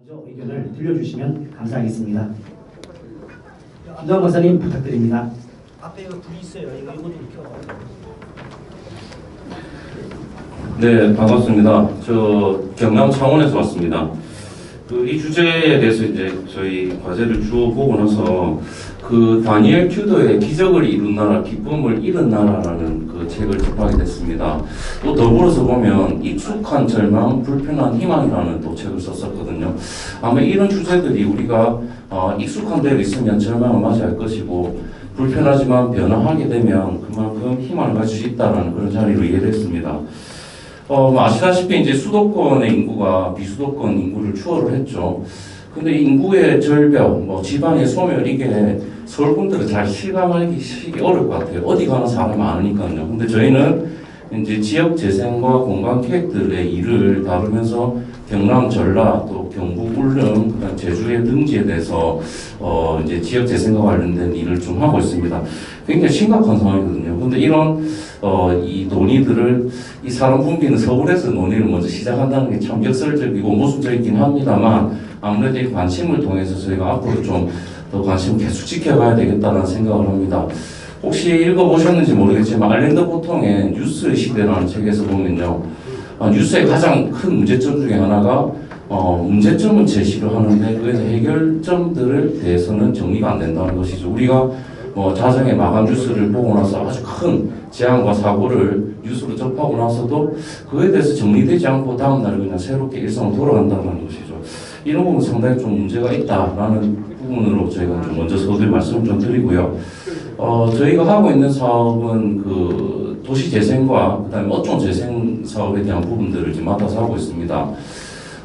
먼저 의견을 들려주시면 감사하겠습니다. 김동환 박사님 부탁드립니다. 앞에 불이 있어요. 이거 좀 켜봐. 네, 반갑습니다. 저 경남 창원에서 왔습니다. 이 주제에 대해서 이제 저희 과제를 주어 보고 나서 다니엘 튜더의 기적을 이룬 나라, 기쁨을 잃은 나라라는 그 책을 접하게 됐습니다. 또 더불어서 보면 익숙한 절망, 불편한 희망이라는 또 책을 썼었거든요. 아마 이런 주제들이 우리가 익숙한 대로 있으면 절망을 맞이할 것이고 불편하지만 변화하게 되면 그만큼 희망을 가질 수 있다는 그런 자리로 이해를 했습니다. 아시다시피 이제 수도권의 인구가 비수도권 인구를 추월을 했죠. 근데 인구의 절벽, 지방의 소멸, 이게 서울 분들은 잘 실감하기 어려울 것 같아요. 어디 가나 사람이 많으니까요. 근데 저희는 이제 지역 재생과 공간 계획들의 일을 다루면서 경남, 전라, 또 경북, 울릉, 그다음 제주의 등지에 대해서 이제 지역 재생과 관련된 일을 좀 하고 있습니다. 굉장히 심각한 상황이거든요. 근데 이런 이 논의들을 이 사람 붐비는 서울에서 논의를 먼저 시작한다는 게 참 역설적이고 모순적이긴 합니다만 아무래도 이 관심을 통해서 저희가 앞으로 좀 더 관심을 계속 지켜가야 되겠다는 생각을 합니다. 혹시 읽어보셨는지 모르겠지만 알랭드 보통의 뉴스의 시대라는 책에서 보면요. 뉴스의 가장 큰 문제점 중에 하나가 문제점은 제시를 하는데 그에서 해결점들에 대해서는 정리가 안 된다는 것이죠. 우리가 자정에 마감 뉴스를 보고 나서 아주 큰 재앙과 사고를 뉴스로 접하고 나서도 그에 대해서 정리되지 않고 다음날 그냥 새롭게 일상으로 돌아간다는 것이죠. 이런 부분 상당히 좀 문제가 있다라는 부분으로 저희가 좀 먼저 서두에 말씀을 좀 드리고요. 저희가 하고 있는 사업은 도시 재생과 그다음에 어촌 재생 사업에 대한 부분들을 지금 맡아서 하고 있습니다.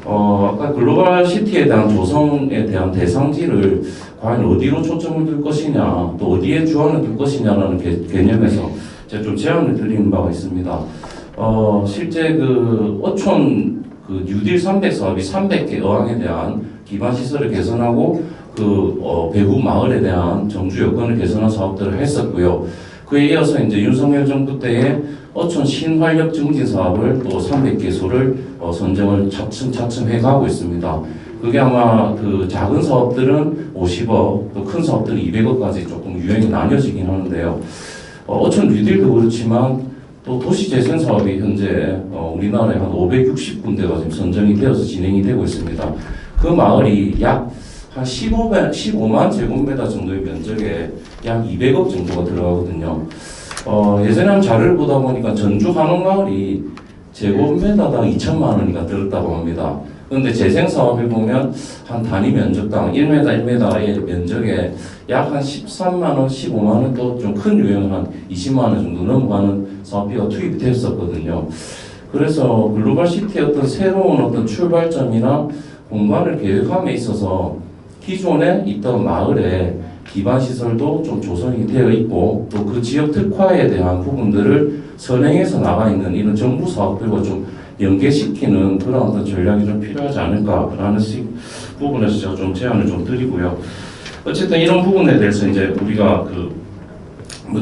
아까 글로벌 시티에 대한 조성에 대한 대상지를 과연 어디로 초점을 둘 것이냐, 또 어디에 주안을 둘 것이냐라는 개념에서 제가 좀 제안을 드리는 바가 있습니다. 실제 어촌 뉴딜 300 사업이 300개 어항에 대한 기반 시설을 개선하고 배후 마을에 대한 정주 여건을 개선한 사업들을 했었고요. 그에 이어서 이제 윤석열 정부 때에 어촌 신활력 증진 사업을 또 300개소를 선정을 차츰 해가고 있습니다. 그게 아마 작은 사업들은 50억, 또 큰 사업들은 200억까지 조금 유형이 나뉘어지긴 하는데요. 어촌 뉴딜도 그렇지만 또 도시재생 사업이 현재 우리나라에 한 560군데가 지금 선정이 되어서 진행이 되고 있습니다. 그 마을이 약 한 15만 제곱미터 정도의 면적에 약 200억 정도가 들어가거든요. 예전에 한 자료를 보다 보니까 전주 한옥마을이 제곱미터당 2천만 원이가 들었다고 합니다. 그런데 재생사업을 보면 한 단위 면적당 1m, 1m의 면적에 약 한 13만 원, 15만 원, 또 좀 큰 유형은 한 20만 원 정도 넘어가는 사업비가 투입이 됐었거든요. 그래서 글로벌 시티의 어떤 새로운 출발점이나 공간을 계획함에 있어서 기존에 있던 마을에 기반 시설도 좀 조성이 되어 있고 또 그 지역 특화에 대한 부분들을 선행해서 나가 있는 이런 정부 사업들과 좀 연계시키는 그런 어떤 전략이 좀 필요하지 않을까라는 부분에서 제가 좀 제안을 좀 드리고요. 어쨌든 이런 부분에 대해서 이제 우리가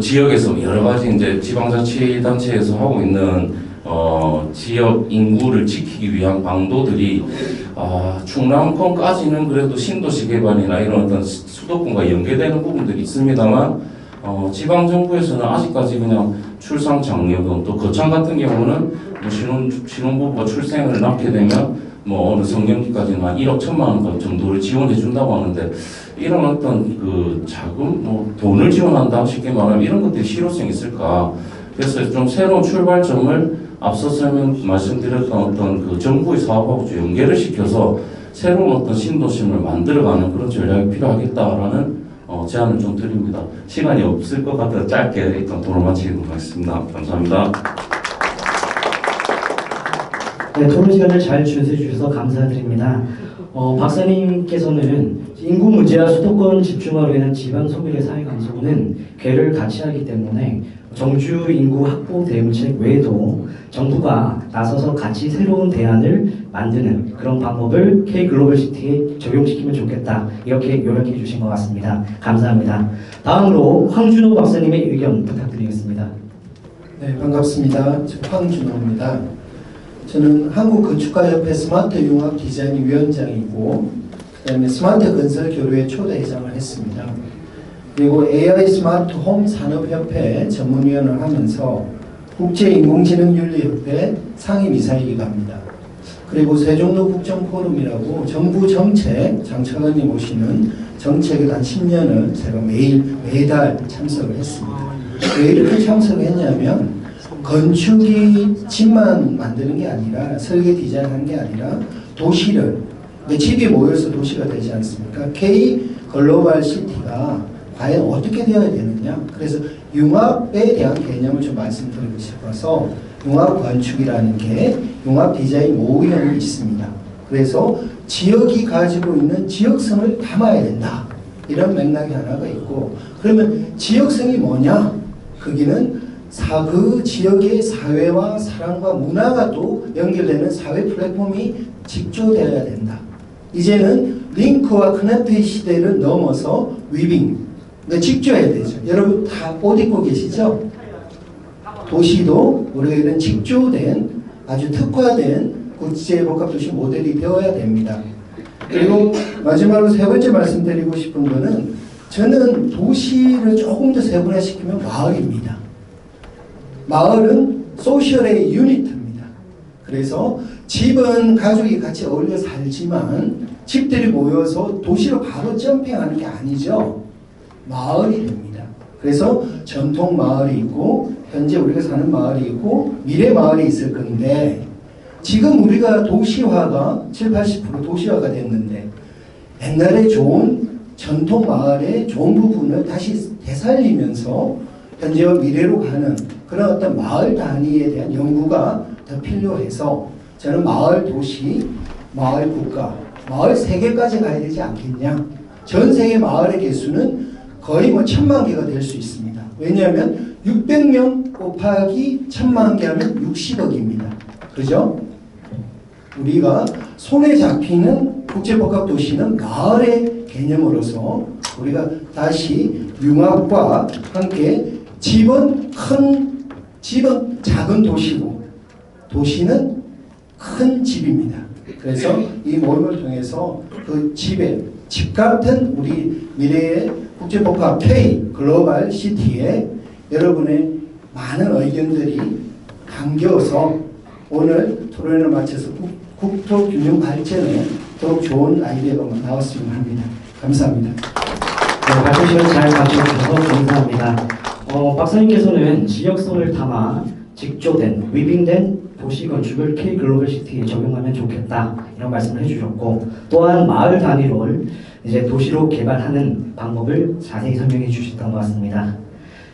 지역에서 여러 가지 이제 지방자치단체에서 하고 있는 지역 인구를 지키기 위한 방도들이 충남권까지는 그래도 신도시 개발이나 이런 어떤 수도권과 연계되는 부분들이 있습니다만 지방정부에서는 아직까지 그냥 출산 장려금 또 거창 같은 경우는 신혼부부가 출생을 낳게 되면 어느 성년기까지는 한 1억 1천만 원 정도를 지원해 준다고 하는데 이런 어떤 자금 돈을 지원한다 쉽게 말하면 이런 것들이 실효성이 있을까. 그래서 좀 새로운 출발점을 앞서서 말씀드렸던 어떤 정부의 사업하고 좀 연계를 시켜서 새로운 어떤 신도심을 만들어가는 그런 전략이 필요하겠다라는 제안을 좀 드립니다. 시간이 없을 것 같아서 짧게 일단 토론 마치도록 하겠습니다. 감사합니다. 네, 토론 시간을 잘 준수해 주셔서 감사드립니다. 박사님께서는 인구 문제와 수도권 집중화로 인한 지방 소비의 사회 감소는 궤를 같이 하기 때문에 정주 인구 확보 대응책 외에도 정부가 나서서 같이 새로운 대안을 만드는 그런 방법을 K글로벌시티에 적용시키면 좋겠다 이렇게 요약해 주신 것 같습니다. 감사합니다. 다음으로 황준호 박사님의 의견 부탁드리겠습니다. 네, 반갑습니다. 황준호입니다. 저는 한국건축가협회 스마트 융합 디자인 위원장이고, 그다음에 스마트 건설 교류회 초대회장을 했습니다. 그리고 AI 스마트 홈 산업협회 전문위원을 하면서 국제인공지능윤리협회 상임이사이기도 합니다. 그리고 세종로 국정포럼이라고 정부 정책, 장차관님 오시는 정책에 한 10년을 제가 매달 참석을 했습니다. 왜 이렇게 참석을 했냐면 건축이 집만 만드는 게 아니라 설계 디자인하는 게 아니라 도시를, 집이 모여서 도시가 되지 않습니까? K 글로벌 시티가 과연 어떻게 되어야 되느냐. 그래서 융합에 대한 개념을 좀 말씀드리고 싶어서 융합 건축이라는 게 융합 디자인 모형이 있습니다. 그래서 지역이 가지고 있는 지역성을 담아야 된다. 이런 맥락이 하나가 있고, 그러면 지역성이 뭐냐? 거기는 그 지역의 사회와 사랑과 문화가 또 연결되는 사회 플랫폼이 직조되어야 된다. 이제는 링크와 커넥트의 시대를 넘어서 위빙, 그러니까 직조해야 되죠. 여러분 다 옷 입고 계시죠? 도시도 우리가 이런 직조된 아주 특화된 국제복합도시 모델이 되어야 됩니다. 그리고 마지막으로 세 번째 말씀드리고 싶은 거는, 저는 도시를 조금 더 세분화시키면 마을입니다. 마을은 소셜의 유니트입니다. 그래서 집은 가족이 같이 어울려 살지만 집들이 모여서 도시로 바로 점핑하는 게 아니죠. 마을이 됩니다. 그래서 전통 마을이 있고 현재 우리가 사는 마을이 있고 미래 마을이 있을 건데, 지금 우리가 도시화가 70-80% 도시화가 됐는데 옛날에 좋은 전통 마을의 좋은 부분을 다시 되살리면서 현재와 미래로 가는 그런 어떤 마을 단위에 대한 연구가 더 필요해서, 저는 마을 도시, 마을 국가, 마을 세계까지 가야 되지 않겠냐. 전 세계 마을의 개수는 거의 1000만 개가 될 수 있습니다. 왜냐하면 600명 곱하기 1000만 개 하면 60억입니다. 그죠? 우리가 손에 잡히는 국제복합도시는 마을의 개념으로서 우리가 다시 융합과 함께 집은 작은 도시고 도시는 큰 집입니다. 그래서 이 모임을 통해서 그 집 같은 우리 미래의 국제복합 K 글로벌 시티에 여러분의 많은 의견들이 담겨서 오늘 토론회를 마쳐서 국토균형 발전에 더욱 좋은 아이디어가 나왔으면 합니다. 감사합니다. 네, 발표 시간 잘 마쳐주셔서 감사합니다. 박사님께서는 지역성을 담아 직조된, 위빙된 도시 건축을 K 글로벌 시티에 적용하면 좋겠다 이런 말씀을 해주셨고, 또한 마을 단위를 이제 도시로 개발하는 방법을 자세히 설명해 주셨던 것 같습니다.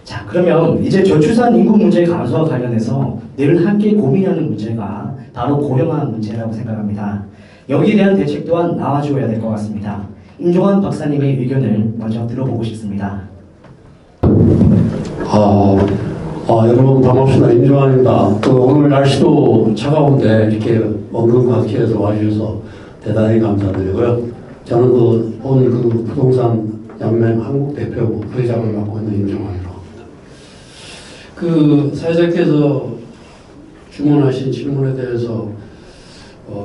자, 그러면 이제 저출산 인구 문제 감소와 관련해서 늘 함께 고민하는 문제가 바로 고령화 문제라고 생각합니다. 여기에 대한 대책 또한 나와줘야 될 것 같습니다. 임종환 박사님의 의견을 먼저 들어보고 싶습니다. 여러분 반갑습니다. 임종환입니다. 오늘 날씨도 차가운데 이렇게 원근각지에서 와주셔서 대단히 감사드리고요. 저는 오늘 부동산 연맹 한국 대표 부회장을 맡고 있는 임종환이라고 합니다. 사회자께서 주문하신 질문에 대해서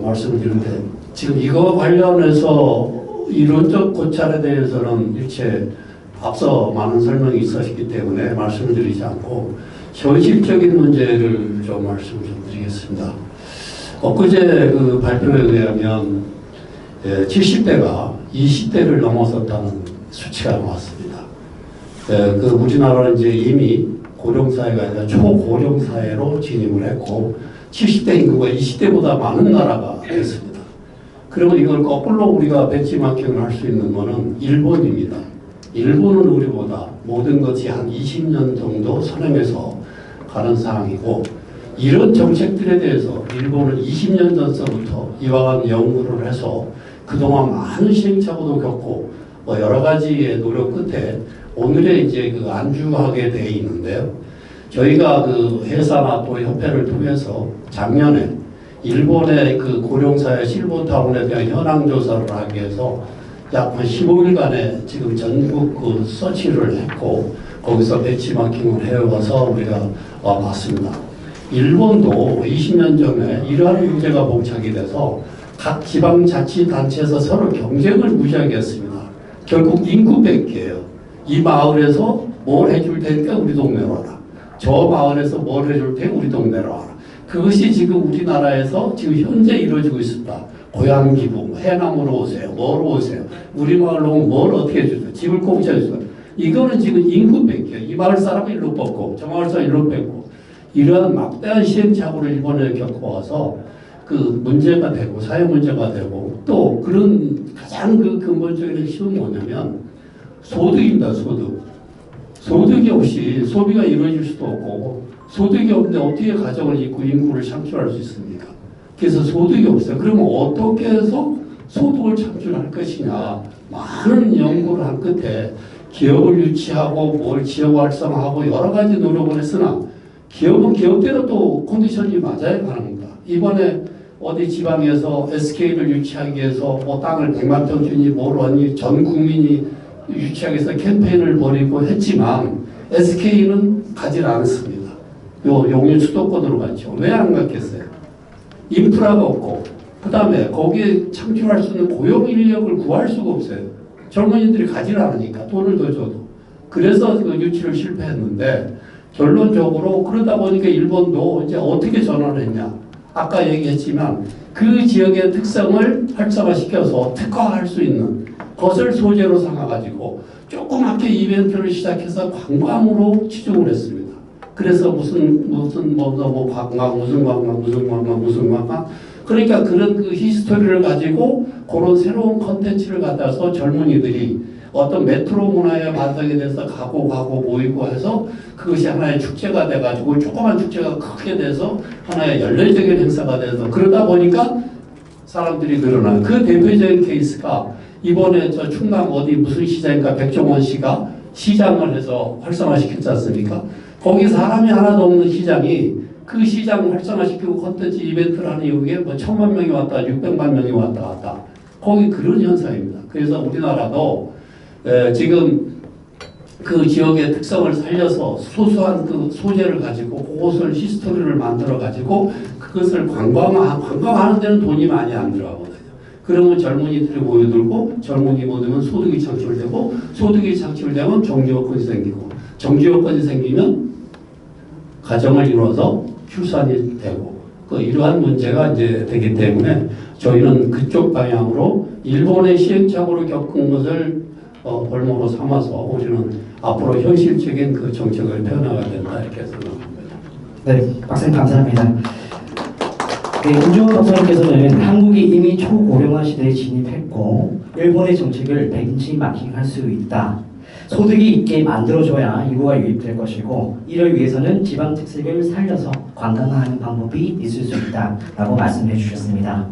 말씀을 드리는데, 지금 이거 관련해서 이론적 고찰에 대해서는 일체 앞서 많은 설명이 있었기 때문에 말씀을 드리지 않고 현실적인 문제를 좀 말씀을 좀 드리겠습니다. 엊그제 발표에 의하면 70대가 20대를 넘어섰다는 수치가 나왔습니다. 우리나라는 이제 이미 고령사회가 아니라 초고령사회로 진입을 했고 70대 인구가 20대보다 많은 나라가 됐습니다. 그러면 이걸 거꾸로 우리가 벤치마킹을 할 수 있는 것은 일본입니다. 일본은 우리보다 모든 것이 한 20년 정도 선행해서 가는 상황이고, 이런 정책들에 대해서 일본은 20년 전서부터 이와 같은 연구를 해서 그동안 많은 시행착오도 겪고 여러 가지의 노력 끝에 오늘의 이제 안주하게 돼 있는데요. 저희가 회사나 또 협회를 통해서 작년에 일본의 고령사회 실버타운에 대한 현황 조사를 하기 위해서 약 한 15일간의 지금 전국 서치를 했고 거기서 벤치마킹을 해와서 우리가 와봤습니다. 일본도 20년 전에 이러한 문제가 봉착이 돼서 각 지방자치단체에서 서로 경쟁을 무지하게 했습니다. 결국 인구 뺏기예요. 이 마을에서 뭘 해줄 테니까 우리 동네로 와라. 저 마을에서 뭘 해줄 테니까 우리 동네로 와라. 그것이 지금 우리나라에서 지금 현재 이루어지고 있습니다. 고향 기부, 해남으로 오세요. 뭐로 오세요? 우리 마을로 오면 뭘 어떻게 해주세요? 집을 공짜로 주세요. 이거는 지금 인구 뺏기예요. 이 마을 사람은 일로 뽑고 저 마을 사람 일로 뺏고 이러한 막대한 시행착오를 일본에 겪어와서 그 문제가 되고 사회 문제가 되고 또 그런 가장 그 근본적인 핵심은 뭐냐면 소득입니다. 소득이 없이 소비가 이루어질 수도 없고 소득이 없는데 어떻게 가정을 잇고 인구를 창출할 수 있습니까? 그래서 소득이 없어요. 그러면 어떻게 해서 소득을 창출할 것이냐 많은 연구를 한 끝에 기업을 유치하고 뭘 지역 활성화하고 여러 가지 노력을 했으나 기업은 기업대로 또 컨디션이 맞아야 가는 겁니다. 이번에 어디 지방에서 SK를 유치하기 위해서 뭐 땅을 100만 평 주니 뭘 하니 전 국민이 유치하기 위해서 캠페인을 벌이고 했지만 SK는 가지 않았습니다. 용인 수도권으로 갔죠. 왜 안 갔겠어요? 인프라가 없고 그 다음에 거기에 창출할 수 있는 고용 인력을 구할 수가 없어요. 젊은이들이 가지를 않으니까 돈을 더 줘도. 그래서 그 유치를 실패했는데 결론적으로 그러다 보니까 일본도 이제 어떻게 전환을 했냐. 아까 얘기했지만 그 지역의 특성을 활성화시켜서 특화할 수 있는 것을 소재로 삼아가지고 조그맣게 이벤트를 시작해서 관광으로 치중을 했습니다. 그래서 무슨 관광 그러니까 그런 그 히스토리를 가지고 그런 새로운 컨텐츠를 갖다서 젊은이들이 어떤 메트로 문화의 반성에 대해서 가고 모이고 해서 그것이 하나의 축제가 돼가지고 조그만 축제가 크게 돼서 하나의 연례적인 행사가 돼서 그러다 보니까 사람들이 늘어나요. 그 대표적인 케이스가 이번에 저 충남 어디 무슨 시장인가 백종원 씨가 시장을 해서 활성화시켰지 않습니까? 거기 사람이 하나도 없는 시장이 그 시장을 활성화시키고 콘텐츠 이벤트를 하는 이후에 뭐 1000만 명이 왔다 600만 명이 왔다 갔다 거기 그런 현상입니다. 그래서 우리나라도 지금 그 지역의 특성을 살려서 소소한 그 소재를 가지고 그것을 히스토리를 만들어 가지고 그것을 관광하는 데는 돈이 많이 안 들어가거든요. 그러면 젊은이들이 모여들고 젊은이 모이면 소득이 창출되고 소득이 창출되면 정지요건이 생기고 정지요건이 생기면 가정을 이루어서 출산이 되고 이러한 문제가 이제 되기 때문에 저희는 그쪽 방향으로 일본의 시행착오를 겪은 것을 볼모로 삼아서 우리는 앞으로 현실적인 그 정책을 펴나가야 된다 이렇게 생각합니다. 네, 박사님 감사합니다. 네, 임종원 박사님께서는 한국이 이미 초고령화 시대에 진입했고 일본의 정책을 벤치마킹할 수 있다. 소득이 있게 만들어줘야 인구가 유입될 것이고 이를 위해서는 지방 특색을 살려서 관광화하는 방법이 있을 수 있다라고 말씀해 주셨습니다.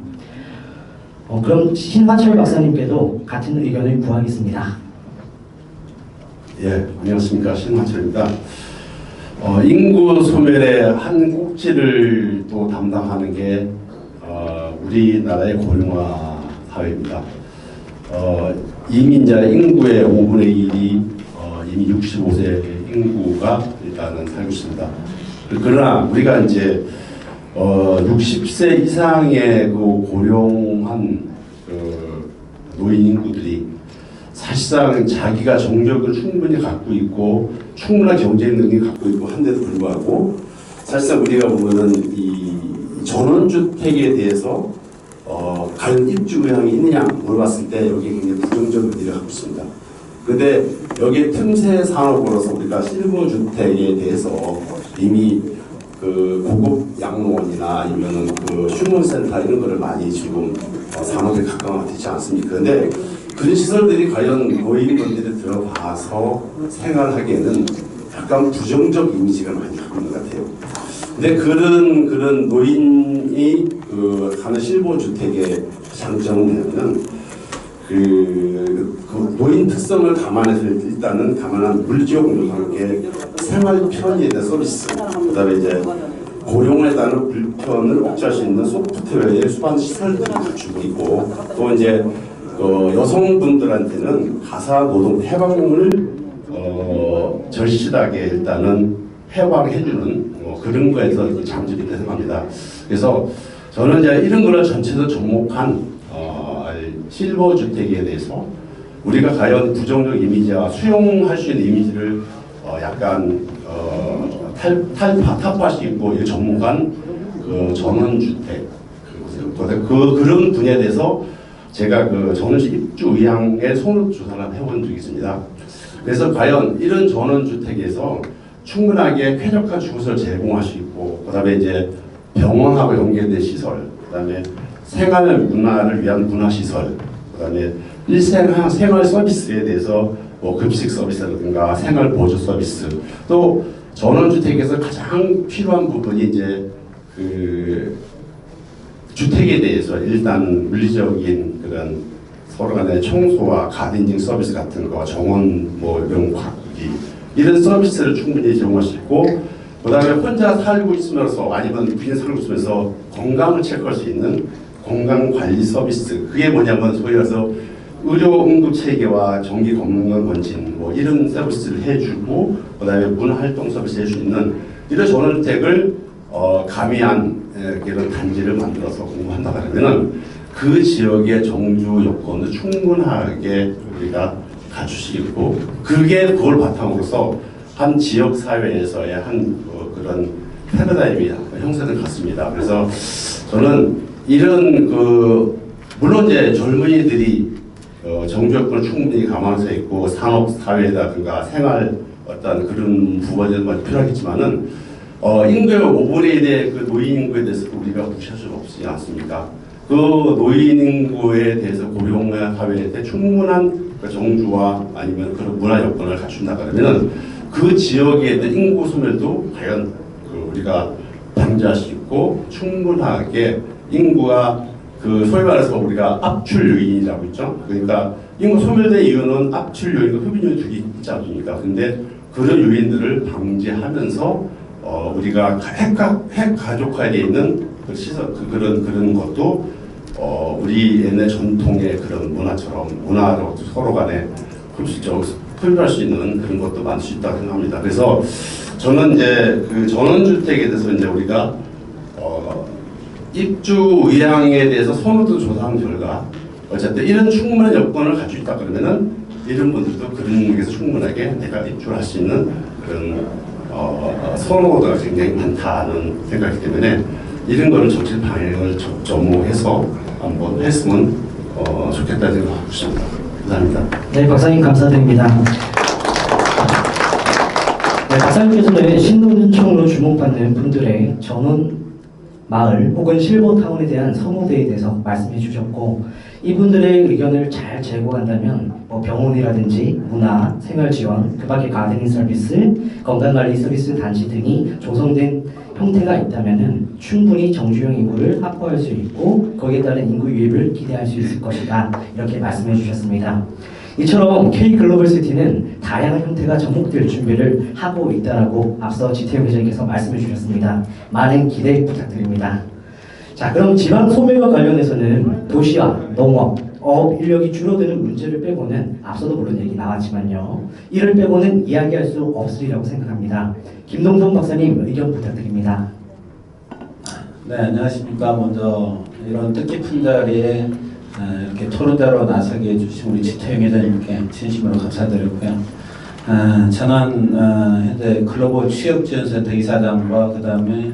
그럼 신화철 박사님께도 같은 의견을 구하겠습니다. 예, 안녕하십니까. 신화철입니다. 인구 소멸의 한 꼭지를 또 담당하는 게 우리나라의 고령화 사회입니다. 이미 이제 인구의 5분의 1이 이미 65세 인구가 일단은 살고 있습니다. 그러나 우리가 이제 60세 이상의 그 고령한 노인 인구들이 사실상 자기가 정력을 충분히 갖고 있고 충분한 경제력 능력을 갖고 있고 한데도 불구하고 사실상 우리가 보면은 이 전원주택에 대해서 과연 입주 의향이 있느냐 물어봤을 때 여기 굉장히 부정적인 의미를 갖고 있습니다. 그런데 여기에 틈새 산업으로서 우리가 실버주택에 대해서 이미 그 고급 양로원이나 아니면은 그 휴먼센터 이런 거를 많이 지금 산업에 각광되지 않습니까? 그런데 그런 시설들이 과연 노인분들이 들어봐서 생활하기에는 약간 부정적 이미지가 많이 갖고 있는 것 같아요. 근데 그런 노인이 하는 실버주택의 장점은 뭐냐면 그 노인 특성을 감안해서 일단은 감안한 물지역과 함께 생활 편의에 대한 서비스, 그다음에 이제 고용에 따른 불편을 억제할 수 있는 소프트웨어의 수반 시설들을 갖추고 있고 또 이제 여성분들한테는 가사 노동 해방을 절실하게 일단은 해방해주는 그런 거에서 장점이 있다고 생각합니다. 그래서 저는 이제 이런 거를 전체적으로 접목한 실버 주택에 대해서 우리가 과연 부정적 이미지와 수용할 수 있는 이미지를 약간 타파시키고 접목한 그 전원주택 그런 분야에 대해서 제가 그 전원주택 입주 의향의 손을 조사를 해본 적이 있습니다. 그래서 과연 이런 전원주택에서 충분하게 쾌적한 주거를 제공할 수 있고, 그다음에 이제 병원하고 연계된 시설, 그다음에 생활 문화를 위한 문화 시설, 그다음에 생활 서비스에 대해서 뭐 급식 서비스라든가 생활 보조 서비스, 또 전원주택에서 가장 필요한 부분이 이제 그 주택에 대해서 일단 물리적인 그런 서로 간의 청소와 가든징 서비스 같은 거, 정원 뭐 이런 가꾸기 이런 서비스를 충분히 제공할 수 있고, 그다음에 혼자 살고 있으면서 아니면 부인 살고 있으면서 건강을 체크할 수 있는 건강 관리 서비스, 그게 뭐냐면 소위 말해서 의료 응급 체계와 정기 건강 검진 뭐 이런 서비스를 해주고, 그다음에 문화 활동 서비스 해줄 수 있는 이런 전원주택을 가미한 이런 단지를 만들어서 공부한다 그러면은 그 지역의 정주 요건을 충분하게 우리가 갖출 수 있고, 그걸 바탕으로서 한 지역 사회에서의 한 그런 패러다임이 형성될 것 같습니다. 그래서 저는 이런 물론 이제 젊은이들이 정주 요건을 충분히 감안해서 있고 산업 사회라든가 생활 어떤 그런 부분이 필요하겠지만은 인구의 5분의 1의 그 노인 인구에 대해서 우리가 무시할 수 없지 않습니까? 그 노인 인구에 대해서 고령화 사회에 충분한 그 정주와 아니면 그런 문화 여건을 갖춘다 그러면은 그 지역에 대한 인구 소멸도 과연 우리가 방지할 수 있고, 충분하게 인구가 소위 말해서 우리가 압출 요인이라고 있죠. 그러니까 인구 소멸된 이유는 압출 요인과 흡인 요인 두 개 있지 않습니까? 근데 그런 요인들을 방지하면서 우리가 핵 가족화에 있는 그 시설 그런 것도 우리 옛날 전통의 그런 문화로 서로 간에 표현할 수 있는 그런 것도 만들 수 있다고 생각합니다. 그래서 저는 이제 그 전원주택에 대해서 이제 우리가 입주 의향에 대해서 선호도 조사한 결과 어쨌든 이런 충분한 여건을 가지고 있다 그러면은 이런 분들도 그런 데서 충분하게 내가 입주를 할 수 있는 그런 선호도가 굉장히 많다는 생각이기 때문에 이런 거를 정책 방향을 접목해서 한번 했으면 좋겠다는 생각하고 있습니다. 감사합니다. 네, 박사님 감사드립니다. 네, 박사님께서는 신도년청으로 주목받는 분들의 전원 마을 혹은 실버타운에 대한 선호도에 대해서 말씀해 주셨고, 이분들의 의견을 잘 제공한다면 뭐 병원이라든지 문화, 생활지원, 그 밖에 가드닝 서비스, 건강관리 서비스 단지 등이 조성된 형태가 있다면 충분히 정주형 인구를 확보할 수 있고 거기에 따른 인구 유입을 기대할 수 있을 것이다, 이렇게 말씀해 주셨습니다. 이처럼 K글로벌시티는 다양한 형태가 접목될 준비를 하고 있다라고 앞서 지태용 회장님께서 말씀해 주셨습니다. 많은 기대 부탁드립니다. 자, 그럼 지방 소멸과 관련해서는 도시와 농업, 어업 인력이 줄어드는 문제를 빼고는 앞서도 물론 얘기 나왔지만요, 이를 빼고는 이야기할 수 없으리라고 생각합니다. 김동성 박사님 의견 부탁드립니다. 네, 안녕하십니까. 먼저 이런 뜻깊은 자리에 이렇게 토론자로 나서게 해주신 우리 지태용 회장님께 진심으로 감사드리고요. 저는 현재 글로벌 취업지원센터 이사장과 그 다음에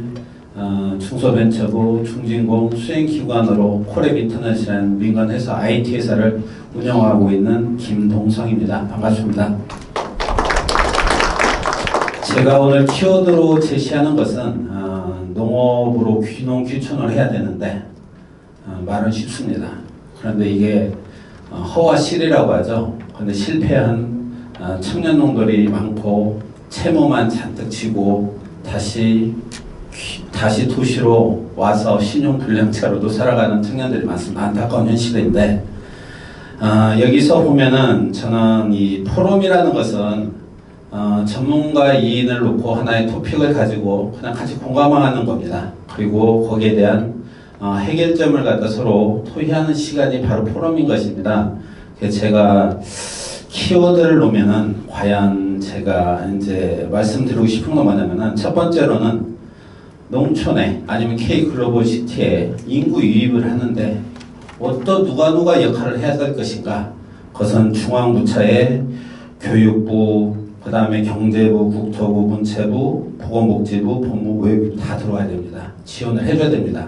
중소벤처부, 중진공, 수행기관으로 콜앱 인터넷이라는 민간회사 IT 회사를 운영하고 있는 김동성입니다. 반갑습니다. 제가 오늘 키워드로 제시하는 것은 농업으로 귀농귀촌을 해야 되는데 말은 쉽습니다. 그런데 이게 허와 실이라고 하죠. 그런데 실패한 청년 농들이 많고 채무만 잔뜩 지고 다시 도시로 와서 신용불량자로도 살아가는 청년들이 많습니다. 안타까운 현실인데 여기서 보면은 저는 이 포럼이라는 것은 전문가 2인을 놓고 하나의 토픽을 가지고 그냥 같이 공감을 하는 겁니다. 그리고 거기에 대한 해결점을 갖다 서로 토의하는 시간이 바로 포럼인 것입니다. 그래서 제가 키워드를 놓으면은 과연 제가 이제 말씀드리고 싶은 건 뭐냐면은 첫 번째로는 농촌에 아니면 K글로벌 시티에 인구 유입을 하는데 누가 역할을 해야 될 것인가? 그것은 중앙부처의 교육부, 그 다음에 경제부, 국토부, 문체부, 보건복지부, 법무부, 외교부 다 들어와야 됩니다. 지원을 해줘야 됩니다.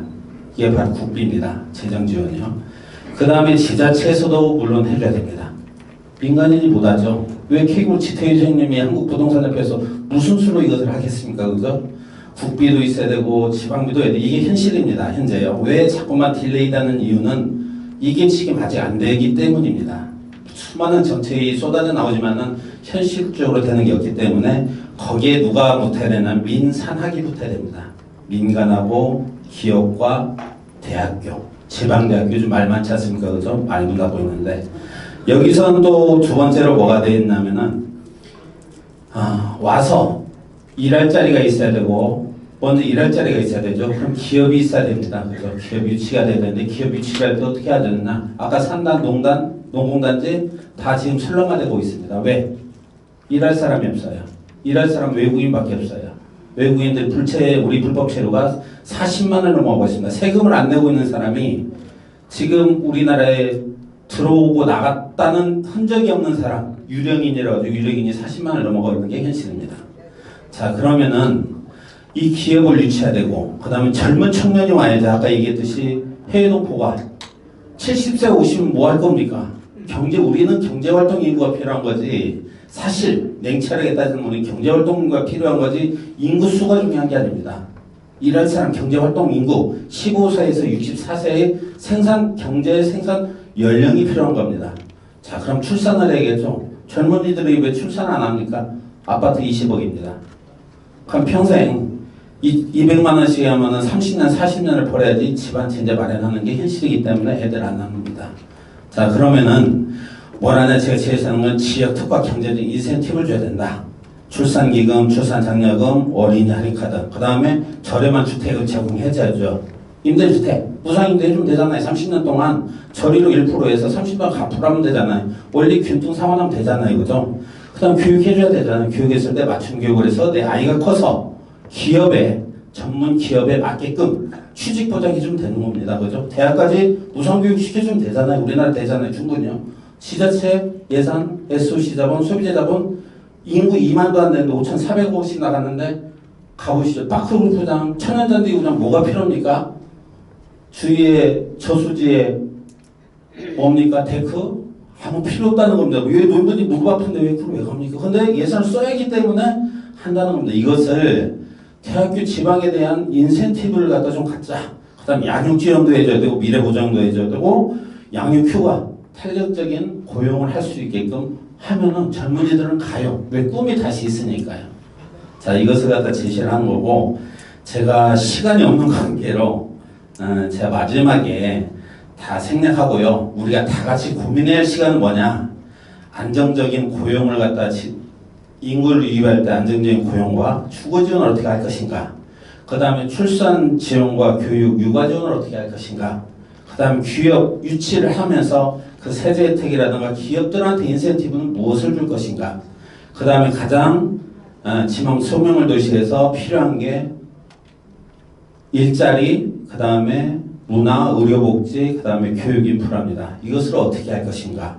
이게 바로 국비입니다. 재정지원이요. 그 다음에 지자체에서도 물론 해줘야 됩니다. 민간인이 못하죠. 왜 K골 지태희 선생님이 한국부동산협회에서 무슨 수로 이것을 하겠습니까? 그죠? 국비도 있어야 되고 지방비도 해야 돼. 이게 현실입니다. 현재요. 왜 자꾸만 딜레이다는 이유는 이게 지금 아직 안 되기 때문입니다. 수많은 정책이 쏟아져 나오지만은 현실적으로 되는 게 없기 때문에 거기에 누가 붙어야 되나 민산학이 붙어야 됩니다. 민간하고 기업과 대학교, 지방대학교 요즘 말 많지 않습니까? 그죠? 많이 눈다 보이는데 여기서는 또 두 번째로 뭐가 되어 있냐면은 와서 일할 자리가 있어야 되고 먼저 일할 자리가 있어야 되죠. 그럼 기업이 있어야 됩니다. 그죠? 기업 유치가 돼야 되는데 기업 유치를 할 때 어떻게 해야 되나? 아까 산단, 농단, 농공단지 다 지금 설렁화되고 있습니다. 왜? 일할 사람이 없어요. 일할 사람 외국인밖에 없어요. 외국인들 우리 불법 체류가 40만을 넘어가고 있습니다. 세금을 안 내고 있는 사람이 지금 우리나라에 들어오고 나갔다는 흔적이 없는 사람, 유령인이라고 하죠. 유령인이 40만을 넘어가고 있는 게 현실입니다. 자, 그러면은 이 기업을 유치해야 되고 그 다음에 젊은 청년이 와야지. 아까 얘기했듯이 해외동포가 70세 오시면 뭐 할 겁니까? 우리는 경제활동 인구가 필요한 거지. 사실 냉철하게 따지면 우리 경제활동 인구가 필요한 거지 인구수가 중요한 게 아닙니다. 일할 사람 경제활동 인구 15세에서 64세의 경제 생산 연령이 필요한 겁니다. 자, 그럼 출산을 해야겠죠. 젊은이들이 왜 출산 안 합니까? 아파트 20억입니다. 그럼 평생 200만 원씩 하면은 30년, 40년을 벌어야지 집안 전제 마련하는 게 현실이기 때문에 애들 안 낳습니다. 자, 그러면은 뭐라냐 제가 제시하는 건 지역 특화 경제적 인센티브를 줘야 된다. 출산기금, 출산장려금, 어린이 할인카드, 그 다음에 저렴한 주택을 제공해줘야죠. 임대주택, 무상임대 해주면 되잖아요. 30년 동안 저리로 1%에서 30년 갚으라면 되잖아요. 원리 균등 상환하면 되잖아요. 그죠? 그 다음 교육해줘야 되잖아요. 교육했을 때 맞춤 교육을 해서 내 아이가 커서 전문 기업에 맞게끔 취직 보장해주면 되는 겁니다. 그죠? 대학까지 무상교육 시켜주면 되잖아요. 우리나라 되잖아요. 충분히요. 지자체 예산, SOC 자본, 소비재 자본, 인구 2만도 안 되는데 5,400억씩 나갔는데 가보시죠. 파크골프장, 천연잔디 구장 뭐가 필요합니까? 주위에 저수지에 뭡니까? 데크? 아무 필요 없다는 겁니다. 왜 노인분이 무릎 아픈데 왜 그걸 왜 갑니까? 근데 예산을 써야 하기 때문에 한다는 겁니다. 이것을 대학교 지방에 대한 인센티브를 갖다 좀 갖자. 그 다음에 양육지원도 해줘야 되고 미래보장도 해줘야 되고 양육휴가 탄력적인 고용을 할 수 있게끔 하면은 젊은이들은 가요. 왜? 꿈이 다시 있으니까요. 자, 이것을 갖다 제시를 한 거고 제가 시간이 없는 관계로 제가 마지막에 다 생략하고요. 우리가 다 같이 고민해야 할 시간은 뭐냐? 안정적인 고용을 갖다 인구를 유입할 때 안정적인 고용과 주거 지원을 어떻게 할 것인가? 그 다음에 출산 지원과 교육, 육아 지원을 어떻게 할 것인가? 그 다음에 기업 유치를 하면서 그 세제 혜택이라든가 기업들한테 인센티브는 무엇을 줄 것인가? 그 다음에 가장 지방 소명을 도시에서 필요한 게 일자리, 그 다음에 문화, 의료복지, 그 다음에 교육 인프라입니다. 이것을 어떻게 할 것인가?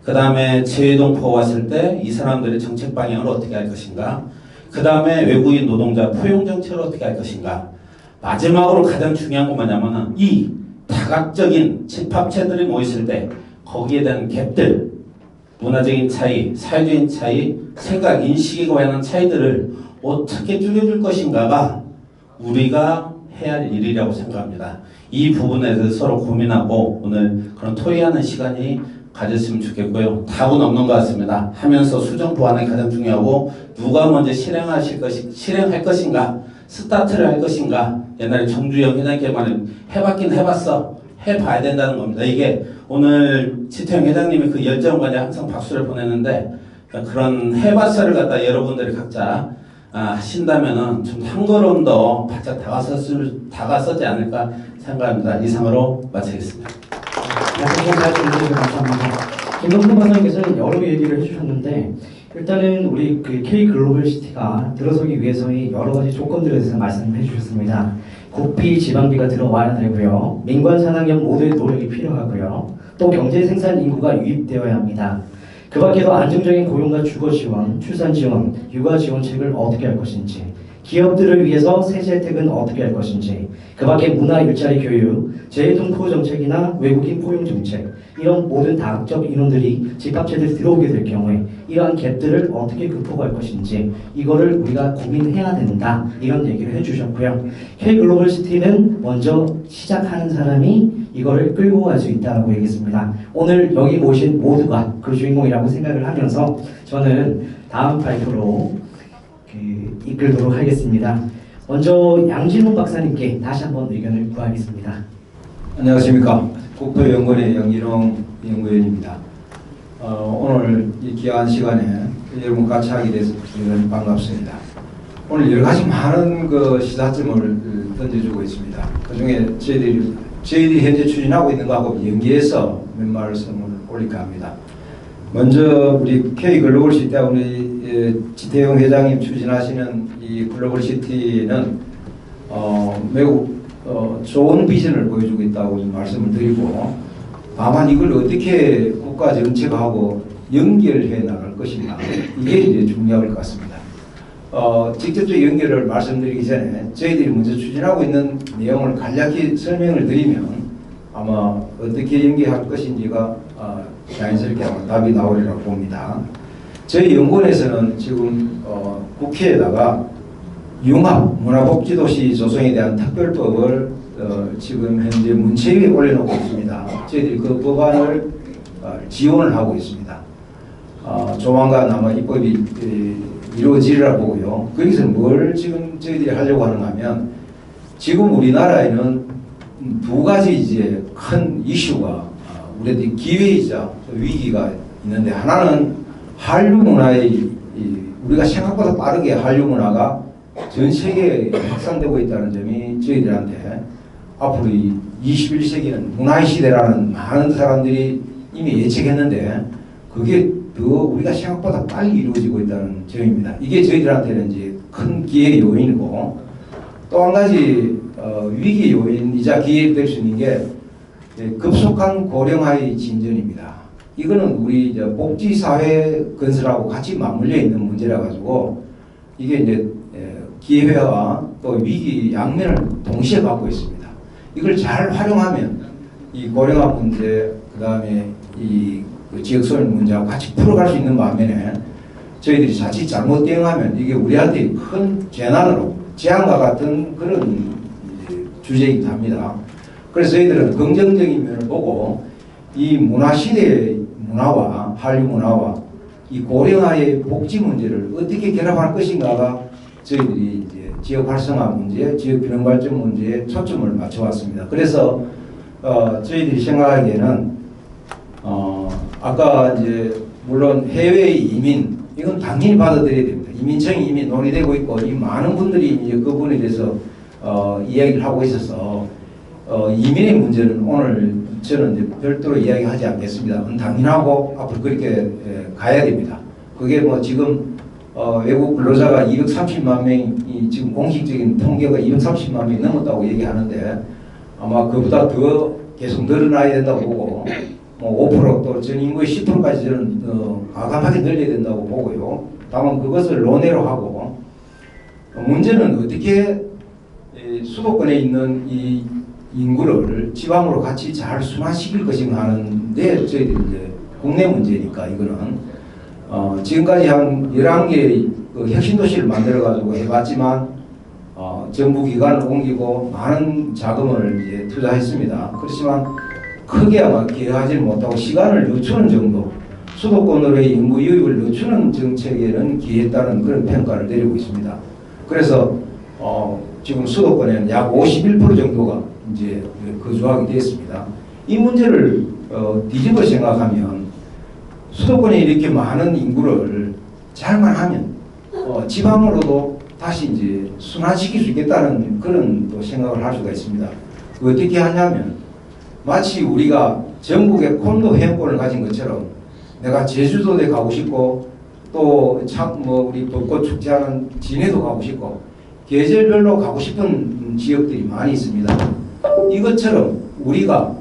그 다음에 재외동포 왔을 때 이 사람들의 정책 방향을 어떻게 할 것인가? 그 다음에 외국인 노동자 포용 정책을 어떻게 할 것인가? 마지막으로 가장 중요한 건 뭐냐면은 이 다각적인 집합체들이 모였을 때 거기에 대한 갭들, 문화적인 차이, 사회적인 차이, 생각, 인식에 관한 차이들을 어떻게 줄여줄 것인가가 우리가 해야 할 일이라고 생각합니다. 이 부분에 대해서 서로 고민하고 오늘 그런 토의하는 시간이 가졌으면 좋겠고요. 답은 없는 것 같습니다. 하면서 수정 보완이 가장 중요하고 누가 먼저 실행할 것인가, 스타트를 할 것인가. 옛날에 정주영 회장님께 말은 해봤긴 해봤어. 해봐야 된다는 겁니다. 이게 오늘 지태영 회장님이 그 열정과에 항상 박수를 보내는데 그런 해봤어를 갖다 여러분들이 각자 하신다면은 좀 한 걸음 더 바짝 다가섰지 않을까 생각합니다. 이상으로 마치겠습니다. 말씀 잘 들어주셔서 감사합니다. 김동준 박사님께서는 여러 얘기를 해주셨는데 일단은 우리 그 K 글로벌 시티가 들어서기 위해서의 여러 가지 조건들에 대해서 말씀해 주셨습니다. 국비, 지방비가 들어와야 되고요. 민관 산학연 모두의 노력이 필요하고요. 또 경제 생산 인구가 유입되어야 합니다. 그 밖에도 안정적인 고용과 주거 지원, 출산 지원, 육아 지원책을 어떻게 할 것인지, 기업들을 위해서 세제 혜택은 어떻게 할 것인지, 그 밖에 문화 일자리 교육, 재해동포 정책이나 외국인 포용 정책, 이런 모든 다각적 인원들이 집합체들이 들어오게 될 경우에 이러한 갭들을 어떻게 극복할 것인지 이거를 우리가 고민해야 된다, 이런 얘기를 해주셨고요. K글로벌시티는 먼저 시작하는 사람이 이거를 끌고 갈 수 있다고 얘기했습니다. 오늘 여기 모신 모두가 그 주인공이라고 생각을 하면서 저는 다음 발표로 이끌도록 하겠습니다. 먼저 양진훈 박사님께 다시 한번 의견을 구하겠습니다. 안녕하십니까. 국토연구원의 양진홍 연구위원입니다. 오늘 이 귀한 시간에 여러분 같이 하게 돼서 반갑습니다. 오늘 여러 가지 많은 그 시사점을 던져주고 있습니다. 그 중에 저희들이 현재 추진하고 있는 것하고 연계해서 몇 말씀을 올릴까 합니다. 먼저 우리 K 글로벌 시티와 우리 지태용 회장님 추진하시는 이 글로벌 시티는 매우 좋은 비전을 보여주고 있다고 말씀을 드리고, 다만 이걸 어떻게 국가 정책하고 연결해 나갈 것인가, 이게 이제 중요할 것 같습니다. 직접적 연결을 말씀드리기 전에 저희들이 먼저 추진하고 있는 내용을 간략히 설명을 드리면 아마 어떻게 연계할 것인지가 자연스럽게 아마 답이 나오리라고 봅니다. 저희 연구원에서는 지금 국회에다가 융합 문화복지도시 조성에 대한 특별법을 지금 현재 문체위에 올려놓고 있습니다. 저희들이 그 법안을 지원을 하고 있습니다. 조만간 아마 입법이 이루어지리라 보고요. 거기서 뭘 지금 저희들이 하려고 하는가 하면, 지금 우리나라에는 두 가지 이제 큰 이슈가 우리한테 기회이자 위기가 있는데, 하나는 한류 문화의 우리가 생각보다 빠르게 한류 문화가 전 세계에 확산되고 있다는 점이 저희들한테 앞으로 이 21세기는 문화의 시대라는 많은 사람들이 이미 예측했는데 그게 더 우리가 생각보다 빨리 이루어지고 있다는 점입니다. 이게 저희들한테는 이제 큰 기회 요인이고, 또 한 가지 위기 요인이자 기회가 될 수 있는 게 급속한 고령화의 진전입니다. 이거는 우리 이제 복지사회 건설하고 같이 맞물려 있는 문제라 가지고 이게 이제 기회와 또 위기 양면을 동시에 갖고 있습니다. 이걸 잘 활용하면 이 고령화 문제, 그 다음에 이 지역소멸 문제하고 같이 풀어갈 수 있는 반면에, 저희들이 자칫 잘못 대응하면 이게 우리한테 큰 재난으로, 재앙과 같은 그런 주제이기도 합니다. 그래서 저희들은 긍정적인 면을 보고 이 문화시대의 문화와 한류 문화와 이 고령화의 복지 문제를 어떻게 결합할 것인가가 저희들이 이제 지역 활성화 문제, 지역 균형 발전 문제에 초점을 맞춰왔습니다. 그래서 저희들이 생각하기에는 아까 이제 물론 해외 이민, 이건 당연히 받아들여야 됩니다. 이민청이 이미 논의되고 있고 이 많은 분들이 이제 그 부분에 대해서 이야기를 하고 있어서 이민의 문제는 오늘 저는 이제 별도로 이야기하지 않겠습니다. 그건 당연하고 앞으로 그렇게 가야 됩니다. 그게 뭐 지금 외국 근로자가 230만 명이 지금 공식적인 통계가 230만 명이 넘었다고 얘기하는데, 아마 그보다 더 계속 늘어나야 된다고 보고, 뭐 5% 또 전 인구의 10%까지 저는 과감하게 늘려야 된다고 보고요. 다만 그것을 논외로 하고, 문제는 어떻게 수도권에 있는 이 인구를 지방으로 같이 잘 순환시킬 것인가 하는데, 저희들이 이제 국내 문제니까 이거는 지금까지 한 11개의 그 혁신도시를 만들어가지고 해봤지만 정부 기관을 옮기고 많은 자금을 이제 투자했습니다. 그렇지만 크게 아마 기여하지 못하고 시간을 늦추는 정도, 수도권으로의 인구 유입을 늦추는 정책에는 기여했다는 그런 평가를 내리고 있습니다. 그래서 지금 수도권에는 약 51% 정도가 이제 거주하게 되었습니다. 이 문제를 뒤집어 생각하면, 수도권에 이렇게 많은 인구를 잘만 하면 지방으로도 다시 이제 순환시킬 수 있겠다는 그런 또 생각을 할 수가 있습니다. 어떻게 하냐면, 마치 우리가 전국에 콘도 회원권을 가진 것처럼 내가 제주도에 가고 싶고 또 참 뭐 우리 벚꽃 축제하는 진해도 가고 싶고 계절별로 가고 싶은 지역들이 많이 있습니다. 이것처럼 우리가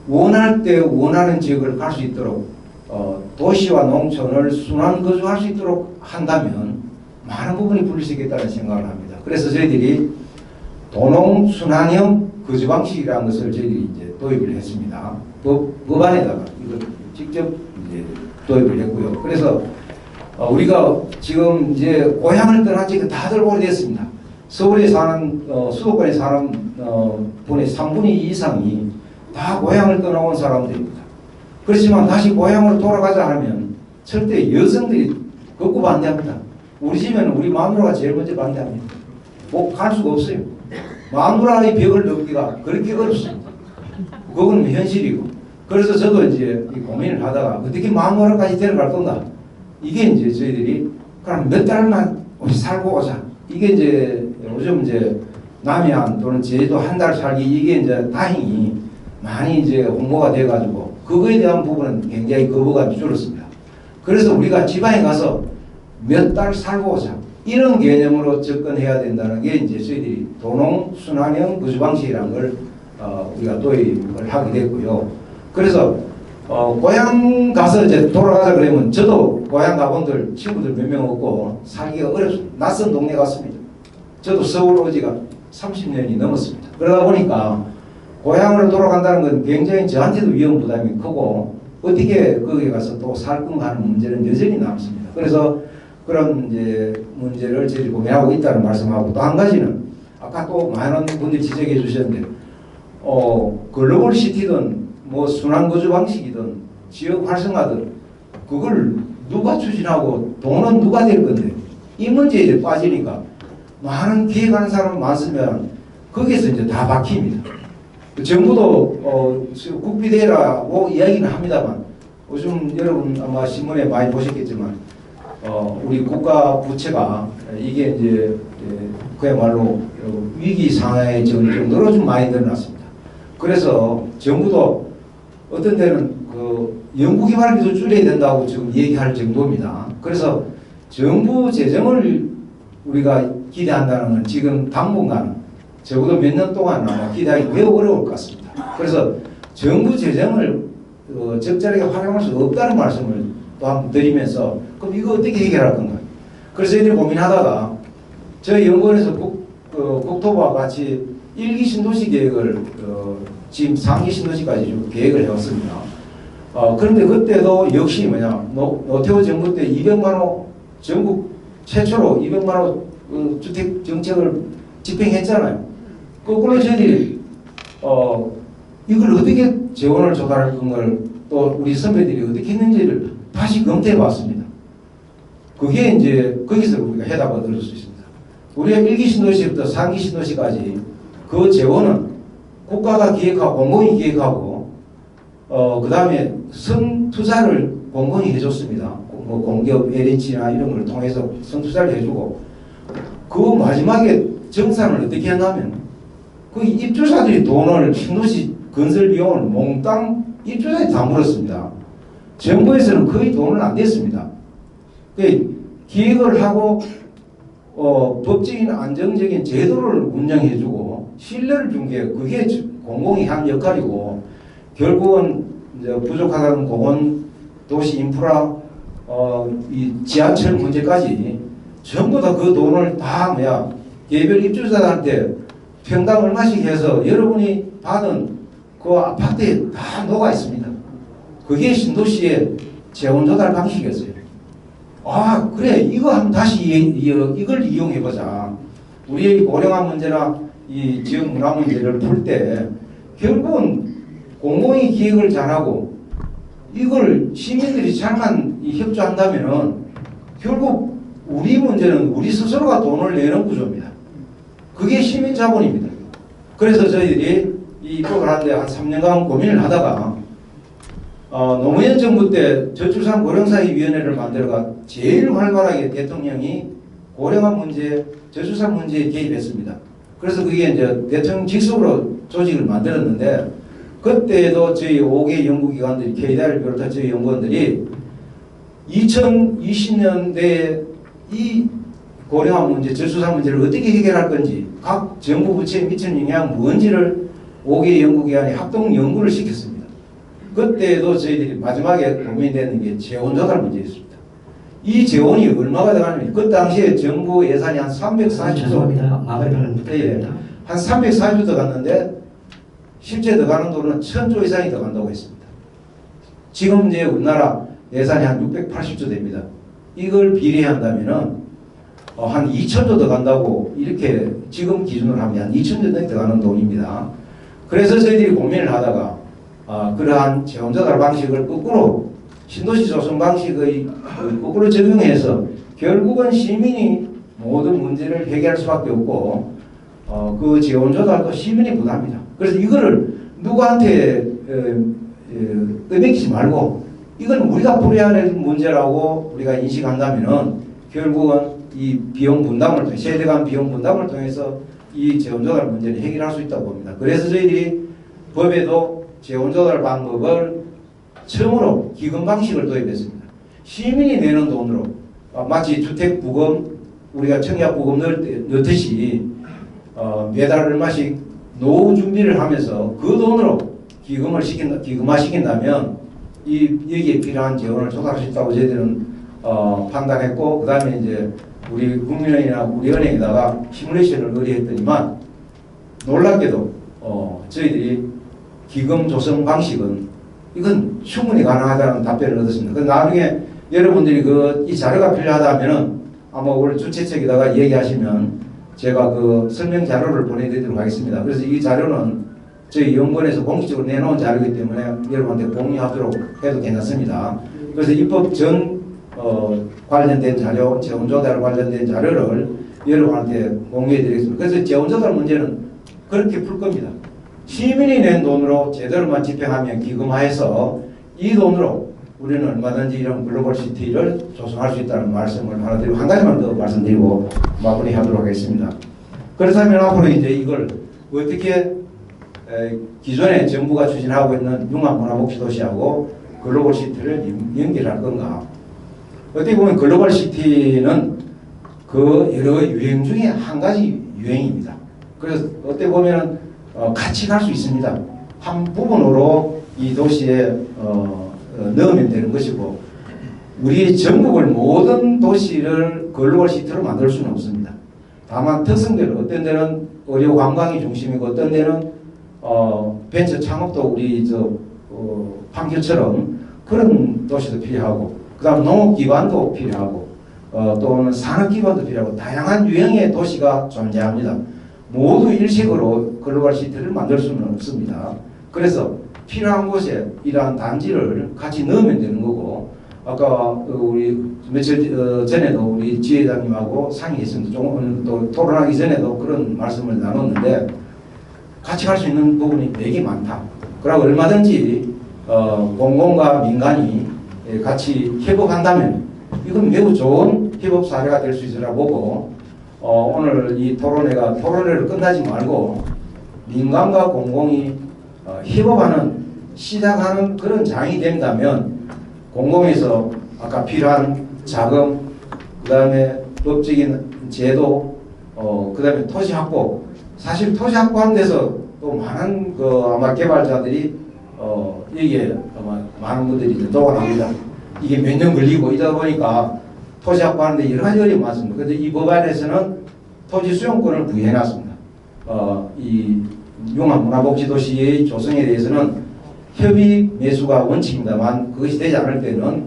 원할 때 원하는 지역을 갈 수 있도록 도시와 농촌을 순환 거주할 수 있도록 한다면 많은 부분이 풀릴 수 있겠다는 생각을 합니다. 그래서 저희들이 도농 순환형 거주 방식이라는 것을 저희들이 이제 도입을 했습니다. 법안에다가 이걸 직접 이제 도입을 했고요. 그래서 우리가 지금 이제 고향을 떠난 지가 다들 오래됐습니다. 서울에 사는 수도권에 사는 분의 3분의 2 이상이 다 고향을 떠나온 사람들입니다. 그렇지만 다시 고향으로 돌아가자 하면 절대 여성들이 극구 반대합니다. 우리 집에는 우리 마누라가 제일 먼저 반대합니다. 뭐 갈 수가 없어요. 마누라의 벽을 넘기가 그렇게 어렵습니다. 그건 현실이고. 그래서 저도 이제 고민을 하다가 어떻게 마누라까지 데려갈 건가. 이게 이제 저희들이 그럼 몇 달만 우리 살고 오자. 이게 이제 요즘 이제 남해안 또는 제주도 한 달 살기 이게 이제 다행히 많이 이제 홍보가 돼가지고 그거에 대한 부분은 굉장히 거부감이 줄었습니다. 그래서 우리가 지방에 가서 몇 달 살고 오자. 이런 개념으로 접근해야 된다는 게 이제 저희들이 도농 순환형 거주 방식이라는 걸 우리가 도입을 하게 됐고요. 그래서 고향 가서 이제 돌아가자 그러면 저도 고향 가본들 친구들 몇 명 없고 살기가 어렵습니다. 낯선 동네 같습니다. 저도 서울 온 지가 30년이 넘었습니다. 그러다 보니까 고향으로 돌아간다는 건 굉장히 저한테도 위험 부담이 크고 어떻게 거기 가서 또 살 건가 하는 문제는 여전히 남습니다. 그래서 그런 이제 문제를 저희들이 고민하고 있다는 말씀하고 또 한 가지는 아까 또 많은 분들이 지적해 주셨는데 글로벌 시티든 뭐 순환 거주 방식이든 지역 활성화든 그걸 누가 추진하고 돈은 누가 될 건데 이 문제에 이제 빠지니까 많은 기획하는 사람 많으면 거기에서 이제 다 박힙니다. 정부도 국비대라고 이야기는 합니다만 요즘 여러분 아마 신문에 많이 보셨겠지만 우리 국가 부채가 이게 이제 그야말로 위기 상황에 질 정도로 좀 많이 늘어났습니다. 그래서 정부도 어떤 데는 그 연구개발비도 줄여야 된다고 지금 얘기할 정도입니다. 그래서 정부 재정을 우리가 기대한다는 건 지금 당분간 적어도 몇 년 동안 아마 기대하기 매우 어려울 것 같습니다. 그래서 정부 재정을 적절하게 활용할 수 없다는 말씀을 또 한번 드리면서 그럼 이거 어떻게 해결할 건가? 그래서 저희들이 고민하다가 저희 연구원에서 국토부와 같이 1기 신도시 계획을 지금 3기 신도시까지 좀 계획을 해왔습니다. 그런데 그때도 역시 뭐냐 노태우 정부 때 200만호 전국 최초로 200만호 주택 정책을 집행했잖아요. 거꾸로 저희들이 이걸 어떻게 재원을 조달할 건가를 또 우리 선배들이 어떻게 했는지를 다시 검토해 봤습니다. 그게 이제 거기서 우리가 해답을 얻을 수 있습니다. 우리가 1기 신도시부터 3기 신도시까지 그 재원은 국가가 기획하고 공공이 기획하고 그 다음에 선투자를 공공이 해줬습니다. 뭐 공기업 LH나 이런 걸 통해서 선투자를 해주고 그 마지막에 정산을 어떻게 했냐면 그 입주자들이 돈을 신도시 건설 비용을 몽땅 입주자에 다 물었습니다. 정부에서는 거의 돈을 안 냈습니다. 기획을 하고 법적인 안정적인 제도를 운영해주고 신뢰를 준 게 그게 공공이 한 역할이고 결국은 이제 부족하다는 공원 도시 인프라 이 지하철 문제까지 전부 다 그 돈을 다 개별 입주자들한테 평당 얼마씩 해서 여러분이 받은 그 아파트에 다 녹아 있습니다. 그게 신도시의 재원 조달 방식이었어요. 아 그래 이거 한번 다시 이걸 이용해보자. 우리의 고령화 문제나 이 지역 문화 문제를 풀 때 결국은 공공이 기획을 잘하고 이걸 시민들이 잘만 협조한다면은 결국 우리 문제는 우리 스스로가 돈을 내는 구조입니다. 그게 시민 자본입니다. 그래서 저희들이 이 입법을 하는데 한 3년간 고민을 하다가 노무현 정부 때 저출산 고령사회위원회를 만들어가 제일 활발하게 대통령이 고령화 문제, 저출산 문제에 개입했습니다. 그래서 그게 이제 대통령 직속으로 조직을 만들었는데 그때도 저희 5개 연구기관들이 KDR을 비롯한 저희 연구원들이 2020년대에 이 고령화 문제, 저출산 문제를 어떻게 해결할 건지 각 정부 부처에 미치는 영향은 뭔지를 5개 연구기관이 합동 연구를 시켰습니다. 그때도 저희들이 마지막에 고민되는 게 재원 조달 문제였습니다. 이 재원이 얼마가 들어가냐면 그 당시에 정부 예산이 한 340조, 죄송합니다. 마무리를 부탁드립니다. 한 340조 들어갔는데 실제 들어가는 돈은 1000조 이상이 들어간다고 했습니다. 지금 이제 우리나라 예산이 한 680조 됩니다. 이걸 비례한다면은 한 2000조 들어간다고 이렇게 지금 기준으로 하면 한 2000조 정도 들어가는 돈입니다. 그래서 저희들이 고민을 하다가 그러한 재원 조달 방식을 거꾸로 신도시 조성 방식의 거꾸로 적용해서 결국은 시민이 모든 문제를 해결할 수밖에 없고 그 재원 조달도 시민이 부담합니다. 그래서 이거를 누구한테 떠넘기지 말고 이건 우리가 풀어야 할 문제라고 우리가 인식한다면은 결국은 이 비용 분담을 통해 세대 간 비용 분담을 통해서 이 재원 조달 문제를 해결할 수 있다고 봅니다. 그래서 저희들이 법에도 재원 조달 방법을 처음으로 기금 방식을 도입했습니다. 시민이 내는 돈으로 마치 주택 부금 우리가 청약 부금 넣듯이 매달 얼마씩 노후 준비를 하면서 그 돈으로 기금화시킨다면 여기에 필요한 재원을 조달할 수 있다고 저희들은 판단했고, 그 다음에 이제 우리 국민은행이나 우리 은행에다가 시뮬레이션을 의뢰했더니만 놀랍게도 저희들이 기금 조성 방식은 이건 충분히 가능하다는 답변을 얻었습니다. 그 나중에 여러분들이 이 자료가 필요하다면은 아마 오늘 주최 측에다가 얘기하시면 제가 그 설명 자료를 보내드리도록 하겠습니다. 그래서 이 자료는 저희 연구원에서 공식적으로 내놓은 자료이기 때문에 여러분한테 공유하도록 해도 괜찮습니다. 그래서 입법 전 관련된 자료, 재원조달 관련된 자료를 여러분한테 공유해드리겠습니다. 그래서 재원조달 문제는 그렇게 풀 겁니다. 시민이 낸 돈으로 제대로만 집행하면 기금화해서 이 돈으로 우리는 얼마든지 이런 글로벌 시티를 조성할 수 있다는 말씀을 하나 드리고 한 가지만 더 말씀드리고 마무리하도록 하겠습니다. 그렇다면 앞으로 이제 이걸 어떻게 기존에 정부가 추진하고 있는 융합문화복지도시하고 글로벌 시티를 연결할 건가? 어떻게 보면 글로벌 시티는 그 여러 유행 중에 한 가지 유행입니다. 그래서 어떻게 보면 같이 갈 수 있습니다. 한 부분으로 이 도시에 넣으면 되는 것이고 우리 전국을 모든 도시를 글로벌 시티로 만들 수는 없습니다. 다만 특성대로 어떤 데는 의료 관광이 중심이고 어떤 데는 벤처 창업도 우리 판교처럼 그런 도시도 필요하고 그 다음 농업기반도 필요하고 또는 산업기반도 필요하고 다양한 유형의 도시가 존재합니다. 모두 일식으로 글로벌 시티를 만들 수는 없습니다. 그래서 필요한 곳에 이러한 단지를 같이 넣으면 되는 거고 아까 우리 며칠 전에도 우리 지회장님하고 상의했습니다. 조금 또 토론하기 전에도 그런 말씀을 나눴는데 같이 갈 수 있는 부분이 되게 많다. 그리고 얼마든지 공공과 민간이 같이 협업한다면 이건 매우 좋은 협업 사례가 될 수 있으라 보고 오늘 이 토론회를 끝나지 말고 민간과 공공이 협업하는 시작하는 그런 장이 된다면 공공에서 아까 필요한 자금 그 다음에 법적인 제도 그 다음에 토지 확보 사실 토지 확보하는 데서 또 많은 아마 개발자들이 여기에 아마 많은 분들이 동원합니다. 이게 몇 년 걸리고 이러다 보니까 토지 확보하는데 여러 가지 어려움이 많습니다. 그런데 이 법안에서는 토지 수용권을 부여해놨습니다. 이 융합문화복지도시의 조성에 대해서는 협의 매수가 원칙입니다만 그것이 되지 않을 때는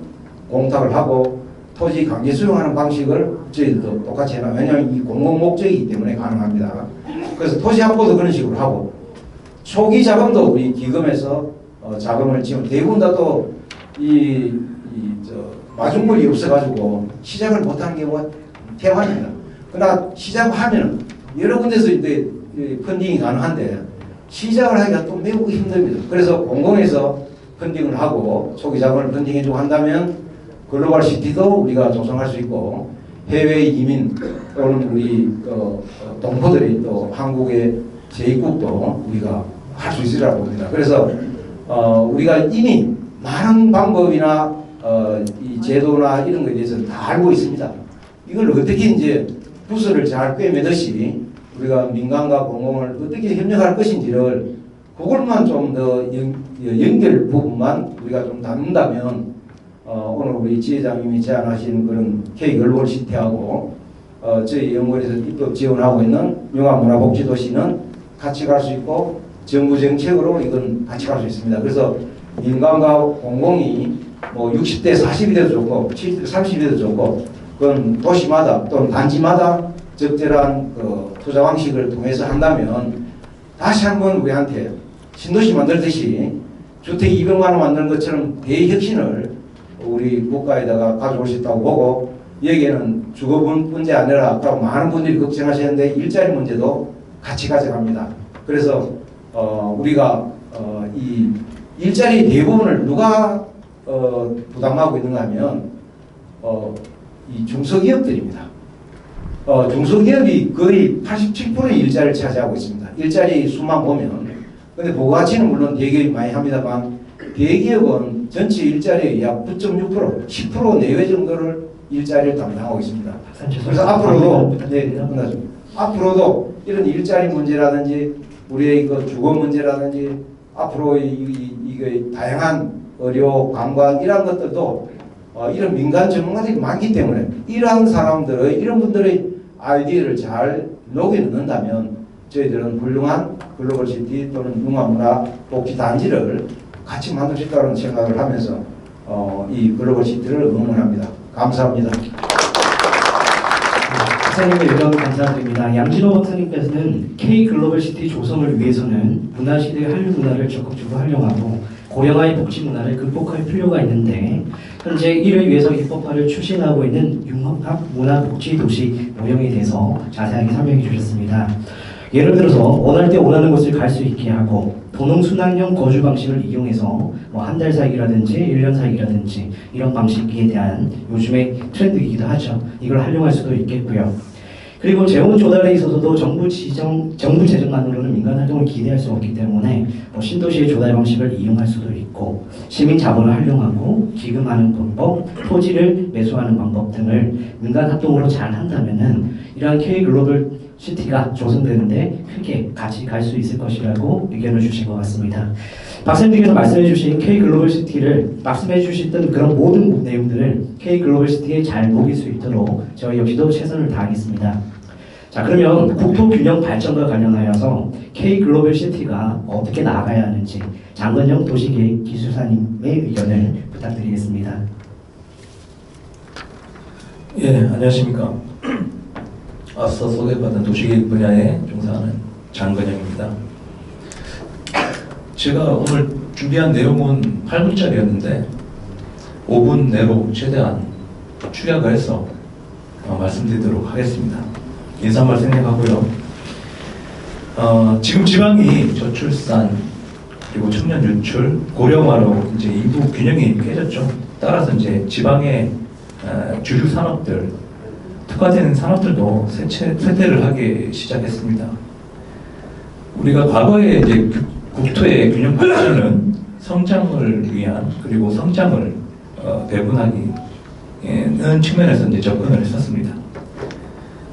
공탁을 하고 토지 강제 수용하는 방식을 저희들도 똑같이 해놔. 왜냐하면 이 공공목적이기 때문에 가능합니다. 그래서 토지 확보도 그런 식으로 하고 초기 자금도 우리 기금에서 자금을 지금 대부분 다 또 마중물이 없어가지고 시작을 못하는 경우가 태반입니다. 그러나 시작하면 여러 군데서 이제 펀딩이 가능한데 시작을 하기가 또 매우 힘듭니다. 그래서 공공에서 펀딩을 하고 초기 자금을 펀딩해주고 한다면 글로벌 시티도 우리가 조성할 수 있고 해외 이민 또는 우리 동포들이 또 한국의 재입국도 우리가 할 수 있으리라고 봅니다. 그래서 우리가 이미 많은 방법이나 이 제도나 이런 거에 대해서 다 알고 있습니다. 이걸 어떻게 이제 부서를 잘 꿰매듯이 우리가 민간과 공공을 어떻게 협력할 것인지를 그걸만 좀 더 연결 부분만 우리가 좀 다룬다면 오늘 우리 지회장님이 제안하신 그런 K 글로벌 시티하고 저희 연구원에서 입법 지원하고 있는 융합문화복지도시는 같이 갈 수 있고 정부 정책으로 이건 같이 갈 수 있습니다. 그래서 민간과 공공이 뭐 60대 40이 돼도 좋고 70대 30이 돼도 좋고 그건 도시마다 또는 단지마다 적절한 그 투자 방식을 통해서 한다면 다시 한번 우리한테 신도시 만들듯이 주택 200만 원 만드는 것처럼 대혁신을 우리 국가에다가 가져올 수 있다고 보고 여기에는 주거 문제 아니라 아까 많은 분들이 걱정하셨는데 일자리 문제도 같이 가져갑니다. 그래서 우리가 이 일자리 대부분을 누가 부담하고 있는가 하면 이 중소기업들입니다. 중소기업이 거의 87%의 일자리를 차지하고 있습니다. 일자리 수만 보면. 근데 부가가치는 물론 대기업이 많이 합니다만 대기업은 전체 일자리의 약 9.6%, 10% 내외 정도를 일자리를 담당하고 있습니다. 그래서 앞으로도 앞으로도 이런 일자리 문제라든지 우리의 그 주거 문제라든지 앞으로 이게 다양한 의료, 관광 이런 것들도 이런 민간 전문가들이 많기 때문에 이러한 사람들의 이런 분들의 아이디어를 잘 녹여 넣는다면 저희들은 훌륭한 글로벌시티 또는 융합문화복지단지를 같이 만들 수 있다는 생각을 하면서 이 글로벌시티를 응원합니다. 감사합니다. 박사님의 의견 감사드립니다. 양진호 박사님께서는 K 글로벌시티 조성을 위해서는 문화시대의 한류 문화를 적극적으로 활용하고 고령화의 복지 문화를 극복할 필요가 있는데 현재 이를 위해서 입법화를 추진하고 있는 융합문화복지도시 모형에 대해서 자세하게 설명해 주셨습니다. 예를 들어서 원할 때 원하는 곳을 갈 수 있게 하고 도농순환형 거주 방식을 이용해서 뭐 한 달 살기라든지 1년 살기라든지 이런 방식에 대한 요즘의 트렌드이기도 하죠. 이걸 활용할 수도 있겠고요. 그리고 재원 조달에 있어서도 정부 재정만으로는 민간 활동을 기대할 수 없기 때문에 뭐 신도시의 조달 방식을 이용할 수도 있고 시민 자본을 활용하고 기금하는 방법, 토지를 매수하는 방법 등을 민간 활동으로 잘 한다면은 이러한 K 글로벌 시티가 조성되는데 크게 같이 갈 수 있을 것이라고 의견을 주신 것 같습니다. 박사님께서 말씀해 주신 K 글로벌 시티를 말씀해 주셨던 그런 모든 내용들을 K 글로벌 시티에 잘 녹일 수 있도록 저희 역시도 최선을 다하겠습니다. 자, 그러면 국토 균형 발전과 관련하여서 K 글로벌 시티가 어떻게 나아가야 하는지 장건영 도시계획 기술사님의 의견을 부탁드리겠습니다. 예, 안녕하십니까. 앞서 소개받은 도시계획 분야에 종사하는 장건영입니다. 제가 오늘 준비한 내용은 8분짜리였는데 5분 내로 최대한 축약을 해서 말씀드리도록 하겠습니다. 인사말 생략하고요. 지금 지방이 저출산 그리고 청년 유출, 고령화로 이제 인구 균형이 깨졌죠. 따라서 이제 지방의 주류 산업들, 특화된 산업들도 쇠퇴를 하기 시작했습니다. 우리가 과거에 이제 국토의 균형 발전은 성장을 위한 그리고 성장을 배분하기는 측면에서 이제 접근을 했었습니다.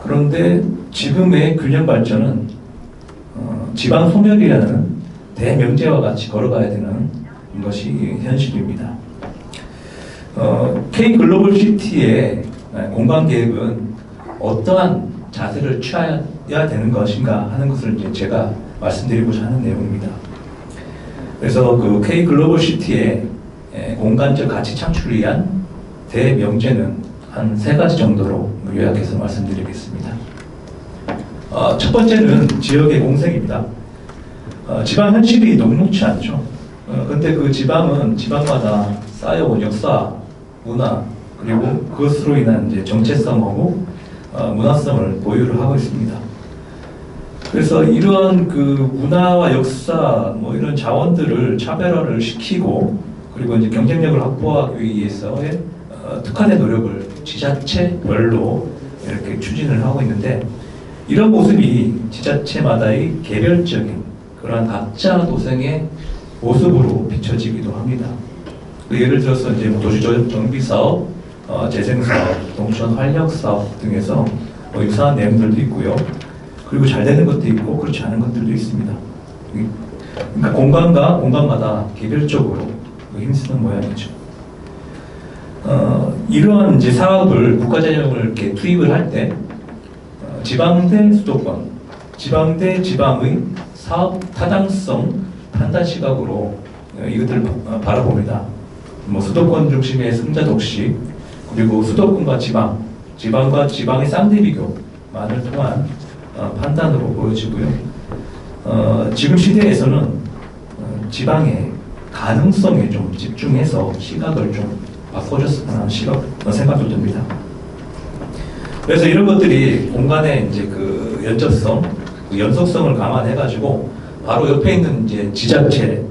그런데 지금의 균형 발전은 지방 소멸이라는 대명제와 같이 걸어가야 되는 것이 현실입니다. K 글로벌 시티의 공간 계획은 어떠한 자세를 취해야 되는 것인가 하는 것을 이제 제가 말씀드리고자 하는 내용입니다. 그래서 그 K 글로벌 시티의 공간적 가치 창출을 위한 대명제는 한 3가지 정도로 요약해서 말씀드리겠습니다. 첫 번째는 지역의 공생입니다. 지방 현실이 녹록치 않죠. 근데 그 지방은 지방마다 쌓여온 역사, 문화, 그리고 그것으로 인한 이제 정체성하고 문화성을 보유를 하고 있습니다. 그래서 이러한 그 문화와 역사 뭐 이런 자원들을 차별화를 시키고 그리고 이제 경쟁력을 확보하기 위해서의 특화된 노력을 지자체별로 이렇게 추진을 하고 있는데 이런 모습이 지자체마다의 개별적인 그러한 각자 도생의 모습으로 비춰지기도 합니다. 예를 들어서 이제 뭐 도시 정비 사업, 재생 사업, 농촌 활력 사업 등에서 유사한 내용들도 있고요. 그리고 잘 되는 것도 있고 그렇지 않은 것들도 있습니다. 그러니까 공간과 공간마다 개별적으로 힘쓰는 모양이죠. 이러한 이제 사업을 국가재정을 이렇게 투입을 할 때 지방대 수도권, 지방대 지방의 사업 타당성 판단 시각으로 이것들을 바라봅니다. 뭐 수도권 중심의 승자 독식, 그리고 수도권과 지방, 지방과 지방의 쌍대 비교만을 통한 판단으로 보여지고요. 지금 시대에서는 지방의 가능성에 좀 집중해서 시각을 좀 바꿔줬으면 하는 생각도 듭니다. 그래서 이런 것들이 공간의 이제 그 연접성, 그 연속성을 감안해가지고 바로 옆에 있는 이제 지자체와의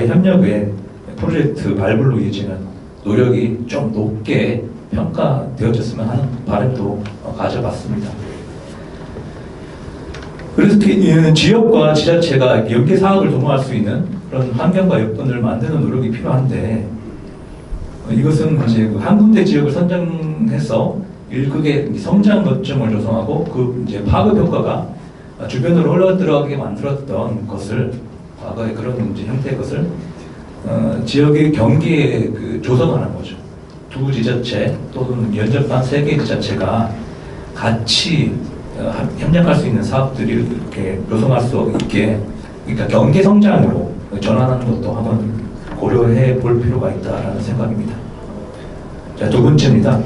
협력에 프로젝트 발굴로 이어지는 노력이 좀 높게 평가되어졌으면 하는 바람도 가져봤습니다. 그래서 지역과 지자체가 연계 사업을 도모할 수 있는 그런 환경과 여건을 만드는 노력이 필요한데 이것은 이제 한 군데 지역을 선정해서 일극의 성장 거점을 조성하고 그 이제 파급 효과가 주변으로 흘러들어가게 만들었던 것을 과거의 그런 이제 형태의 것을 지역의 경계에 조성하는 거죠. 두 지자체 또는 연접한 세 개의 지자체가 같이 협력할 수 있는 사업들이 이렇게 조성할 수 있게, 그러니까 경계 성장으로 전환하는 것도 한번 고려해 볼 필요가 있다라는 생각입니다. 자, 두 번째입니다.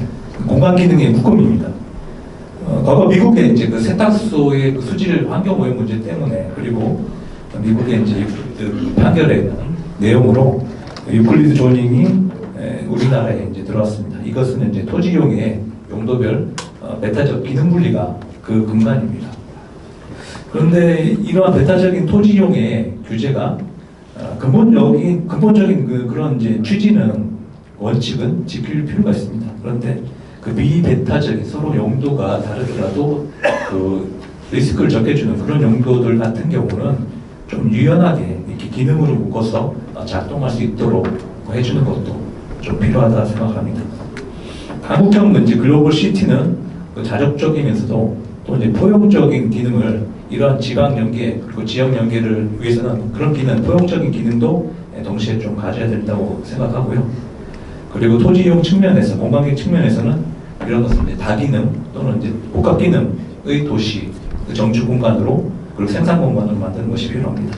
공간 기능의 묶음입니다. 과거 미국의 이제 그 세탁소의 그 수질 환경 오염 문제 때문에, 그리고 미국의 이제 그 판결의 내용으로 유클리드 조닝이 우리나라에 이제 들어왔습니다. 이것은 이제 토지 이용의 용도별 배타적 기능 분리가 그 근간입니다. 그런데 이러한 배타적인 토지 이용의 규제가 근본적인 그런 이제 취지는 원칙은 지킬 필요가 있습니다. 그런데 그 미배타적인 서로 용도가 다르더라도 그 리스크를 적게주는 그런 용도들 같은 경우는 좀 유연하게 이렇게 기능으로 묶어서 작동할 수 있도록 해주는 것도 좀 필요하다 생각합니다. 한국형 이제 글로벌 시티는 그 자력적이면서도 또 이제 포용적인 기능을 이러한 지방 연계 그리고 지역 연계를 위해서는 그런 기능, 포용적인 기능도 동시에 좀 가져야 된다고 생각하고요. 그리고 토지 이용 측면에서, 공간계 측면에서는 이런 것은 이제 다기능 또는 이제 복합 기능의 도시, 그 정주 공간으로 그리고 생산 공간으로 만드는 것이 필요합니다.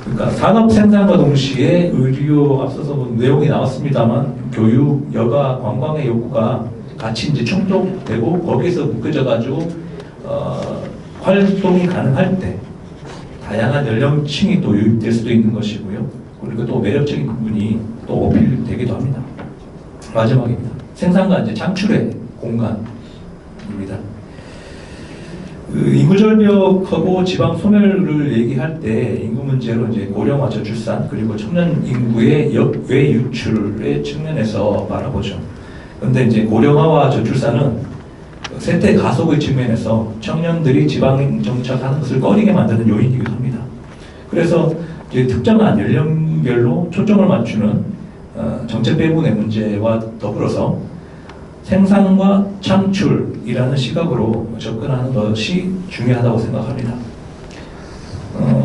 그러니까 산업 생산과 동시에 의료, 앞서서 뭐 내용이 나왔습니다만 교육, 여가, 관광의 욕구가 같이 이제 충족되고 거기에서 묶여져 가지고 활동이 가능할 때 다양한 연령층이 또 유입될 수도 있는 것이고요. 그리고 또 매력적인 부분이 또 어필되기도 합니다. 마지막입니다. 생산과 이제 창출의 공간입니다. 인구 절벽하고 지방 소멸을 얘기할 때 인구 문제로 이제 고령화 저출산 그리고 청년 인구의 역외 유출의 측면에서 바라보죠. 그런데 이제 고령화와 저출산은 세대 가속의 측면에서 청년들이 지방 정착하는 것을 꺼리게 만드는 요인이기도 합니다. 그래서 이제 특정한 연령별로 초점을 맞추는 정책 배분의 문제와 더불어서 생산과 창출이라는 시각으로 접근하는 것이 중요하다고 생각합니다.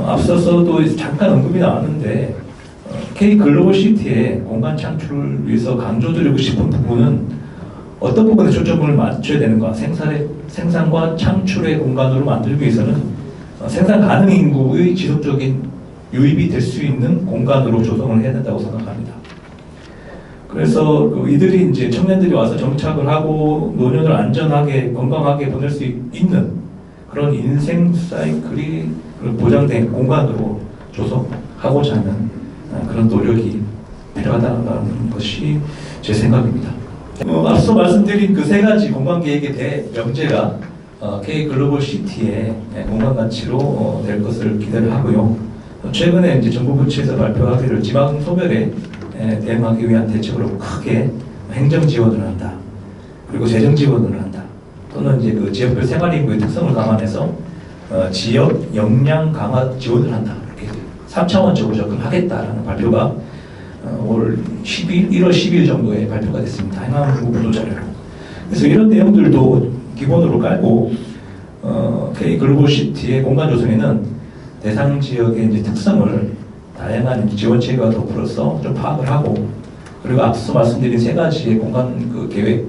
앞서서도 잠깐 언급이 나왔는데 K 글로벌 시티의 공간 창출을 위해서 강조드리고 싶은 부분은 어떤 부분에 초점을 맞춰야 되는가? 생산과 창출의 공간으로 만들기 위해서는 생산 가능 인구의 지속적인 유입이 될 수 있는 공간으로 조성을 해야 된다고 생각합니다. 그래서 이들이 이제 청년들이 와서 정착을 하고 노년을 안전하게 건강하게 보낼 수 있는 그런 인생 사이클이 보장된 공간으로 조성하고자 하는 그런 노력이 필요하다는 것이 제 생각입니다. 앞서 말씀드린 그 세 가지 공간 계획의 대명제가 K 글로벌 시티의 공간 가치로 될 것을 기대를 하고요. 최근에 이제 정부 부처에서 발표하기를 지방 소멸에 대응하기 위한 대책으로 크게 행정 지원을 한다. 그리고 재정 지원을 한다. 또는 이제 그 지역별 생활 인구의 특성을 감안해서 지역 역량 강화 지원을 한다. 이렇게 3차원적으로 접근하겠다라는 발표가 올 1월 10일 정도에 발표가 됐습니다. 행안부 보도자료로. 그래서 이런 내용들도 기본으로 깔고 K 글로벌시티의 공간 조성에는 대상 지역의 이제 특성을 다양한 지원체계와 더불어서 좀 파악을 하고, 그리고 앞서 말씀드린 세 가지의 공간 그 계획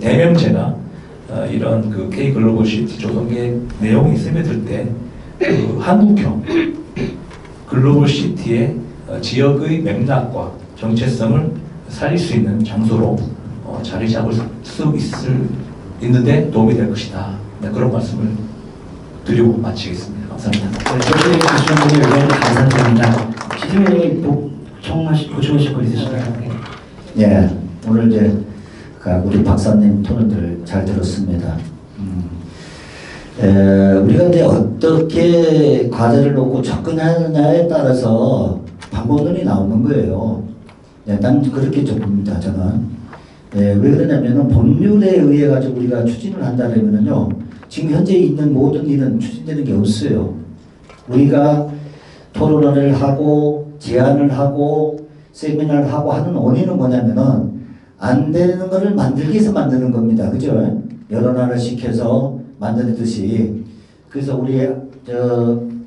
대명제나 이런 그 K 글로벌시티 조성의 내용이 스며들 때 그 한국형 글로벌시티의 지역의 맥락과 정체성을 살릴 수 있는 장소로 자리 잡을 수 있는데 도움이 될 것이다. 네, 그런 말씀을 드리고 마치겠습니다. 감사합니다. 네, 저희 교수님의 의견 감사드립니다. 지진님이 보충하실 거 있으실까요? 예, 오늘 이제 우리 박사님 토론들 잘 들었습니다. 우리가 이제 어떻게 과제를 놓고 접근하느냐에 따라서 방법론이 나오는 거예요. 예, 난 그렇게 좀 봅니다, 저는. 예, 왜 그러냐면은 법률에 의해 가지고 우리가 추진을 한다면은요, 지금 현재 있는 모든 일은 추진되는 게 없어요. 우리가 토론을 하고 제안을 하고 세미나를 하고 하는 원인은 뭐냐면은 안 되는 거를 만들기 위해서 만드는 겁니다. 그죠? 여론화를 시켜서 만드듯이. 그래서 우리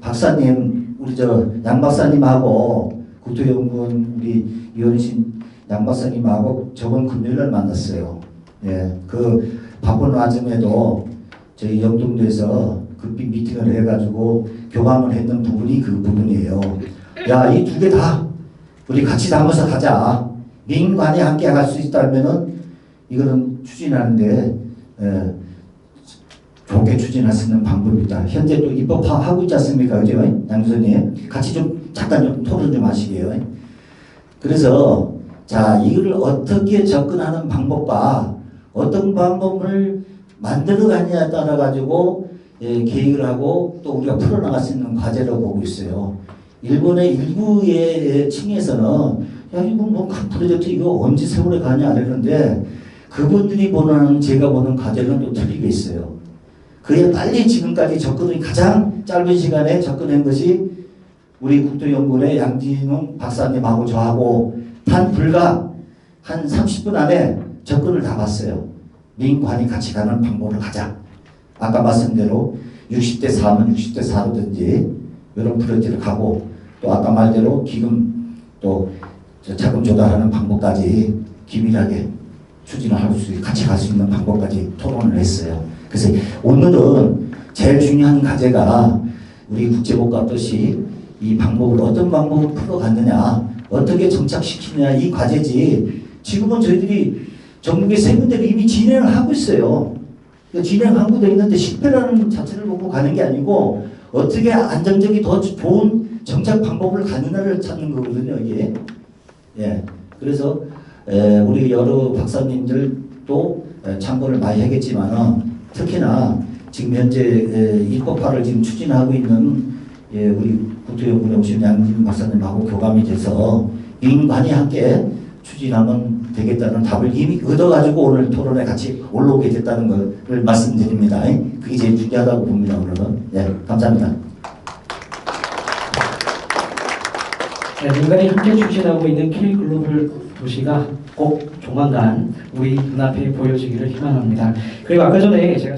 박사님, 우리 양 박사님하고 국토연구원 우리 이원신 양 박사님하고 저번 금요일날 만났어요. 예, 그 바쁜 와중에도 저희 영동도에서 급히 미팅을 해가지고 교감을 했는 부분이 그 부분이에요. 야, 이 두 개 다 우리 같이 담아서 가자. 민관이 함께 갈 수 있다면은 이거는 추진하는데 좋게 추진할 수 있는 방법이다. 현재 또 입법화하고 있지 않습니까? 그죠? 양선님 같이 좀 잠깐 좀 토론 좀 하시게요. 그래서 자, 이거를 어떻게 접근하는 방법과 어떤 방법을 만들어가느냐에 따라 가지고 계획을 하고 또 우리가 풀어나갈 수 있는 과제라고 보고 있어요. 일본의 일부의 층에서는 야, 이거 뭐 큰 프로젝트 이거 언제 세월에 가냐 이러는데 그분들이 보는 제가 보는 과제는 또 틀리게 있어요. 그에 빨리 지금까지 접근이 가장 짧은 시간에 접근한 것이 우리 국토연구원의 양진웅 박사님하고 저하고 단 불과 한 30분 안에 접근을 다 봤어요. 민관이 같이 가는 방법을 가자. 아까 말씀대로 60대 4면 60대 4로든지 이런 프로젝트를 가고 또 아까 말대로 기금 또 자금 조달하는 방법까지 기밀하게 추진을 할 수 같이 갈 수 있는 방법까지 토론을 했어요. 그래서 오늘은 제일 중요한 과제가 우리 국제법과 뜻이 이 방법을 어떤 방법을 풀어갔느냐 어떻게 정착시키느냐 이 과제지 지금은 저희들이 전국의 세 군데를 이미 진행을 하고 있어요. 진행하고 돼 있는데 실패라는 자체를 보고 가는 게 아니고 어떻게 안정적이 더 좋은 정착 방법을 가느냐를 찾는 거거든요. 이게. 예. 그래서 우리 여러 박사님들도 참고를 많이 하겠지만은 특히나 지금 현재 입법화를 지금 추진하고 있는 우리 국토연구원에 오신 양진 박사님하고 교감이 돼서 민관이 함께 추진하면 되겠다는 답을 이미 얻어가지고 오늘 토론에 같이 올라오게 됐다는 것을 말씀드립니다. 그게 제일 중요하다고 봅니다. 오늘은. 네, 감사합니다. 네, 민간이 함께 추진하고 있는 K글로벌 도시가 꼭 조만간 우리 눈앞에 보여지기를 희망합니다. 그리고 아까 전에 제가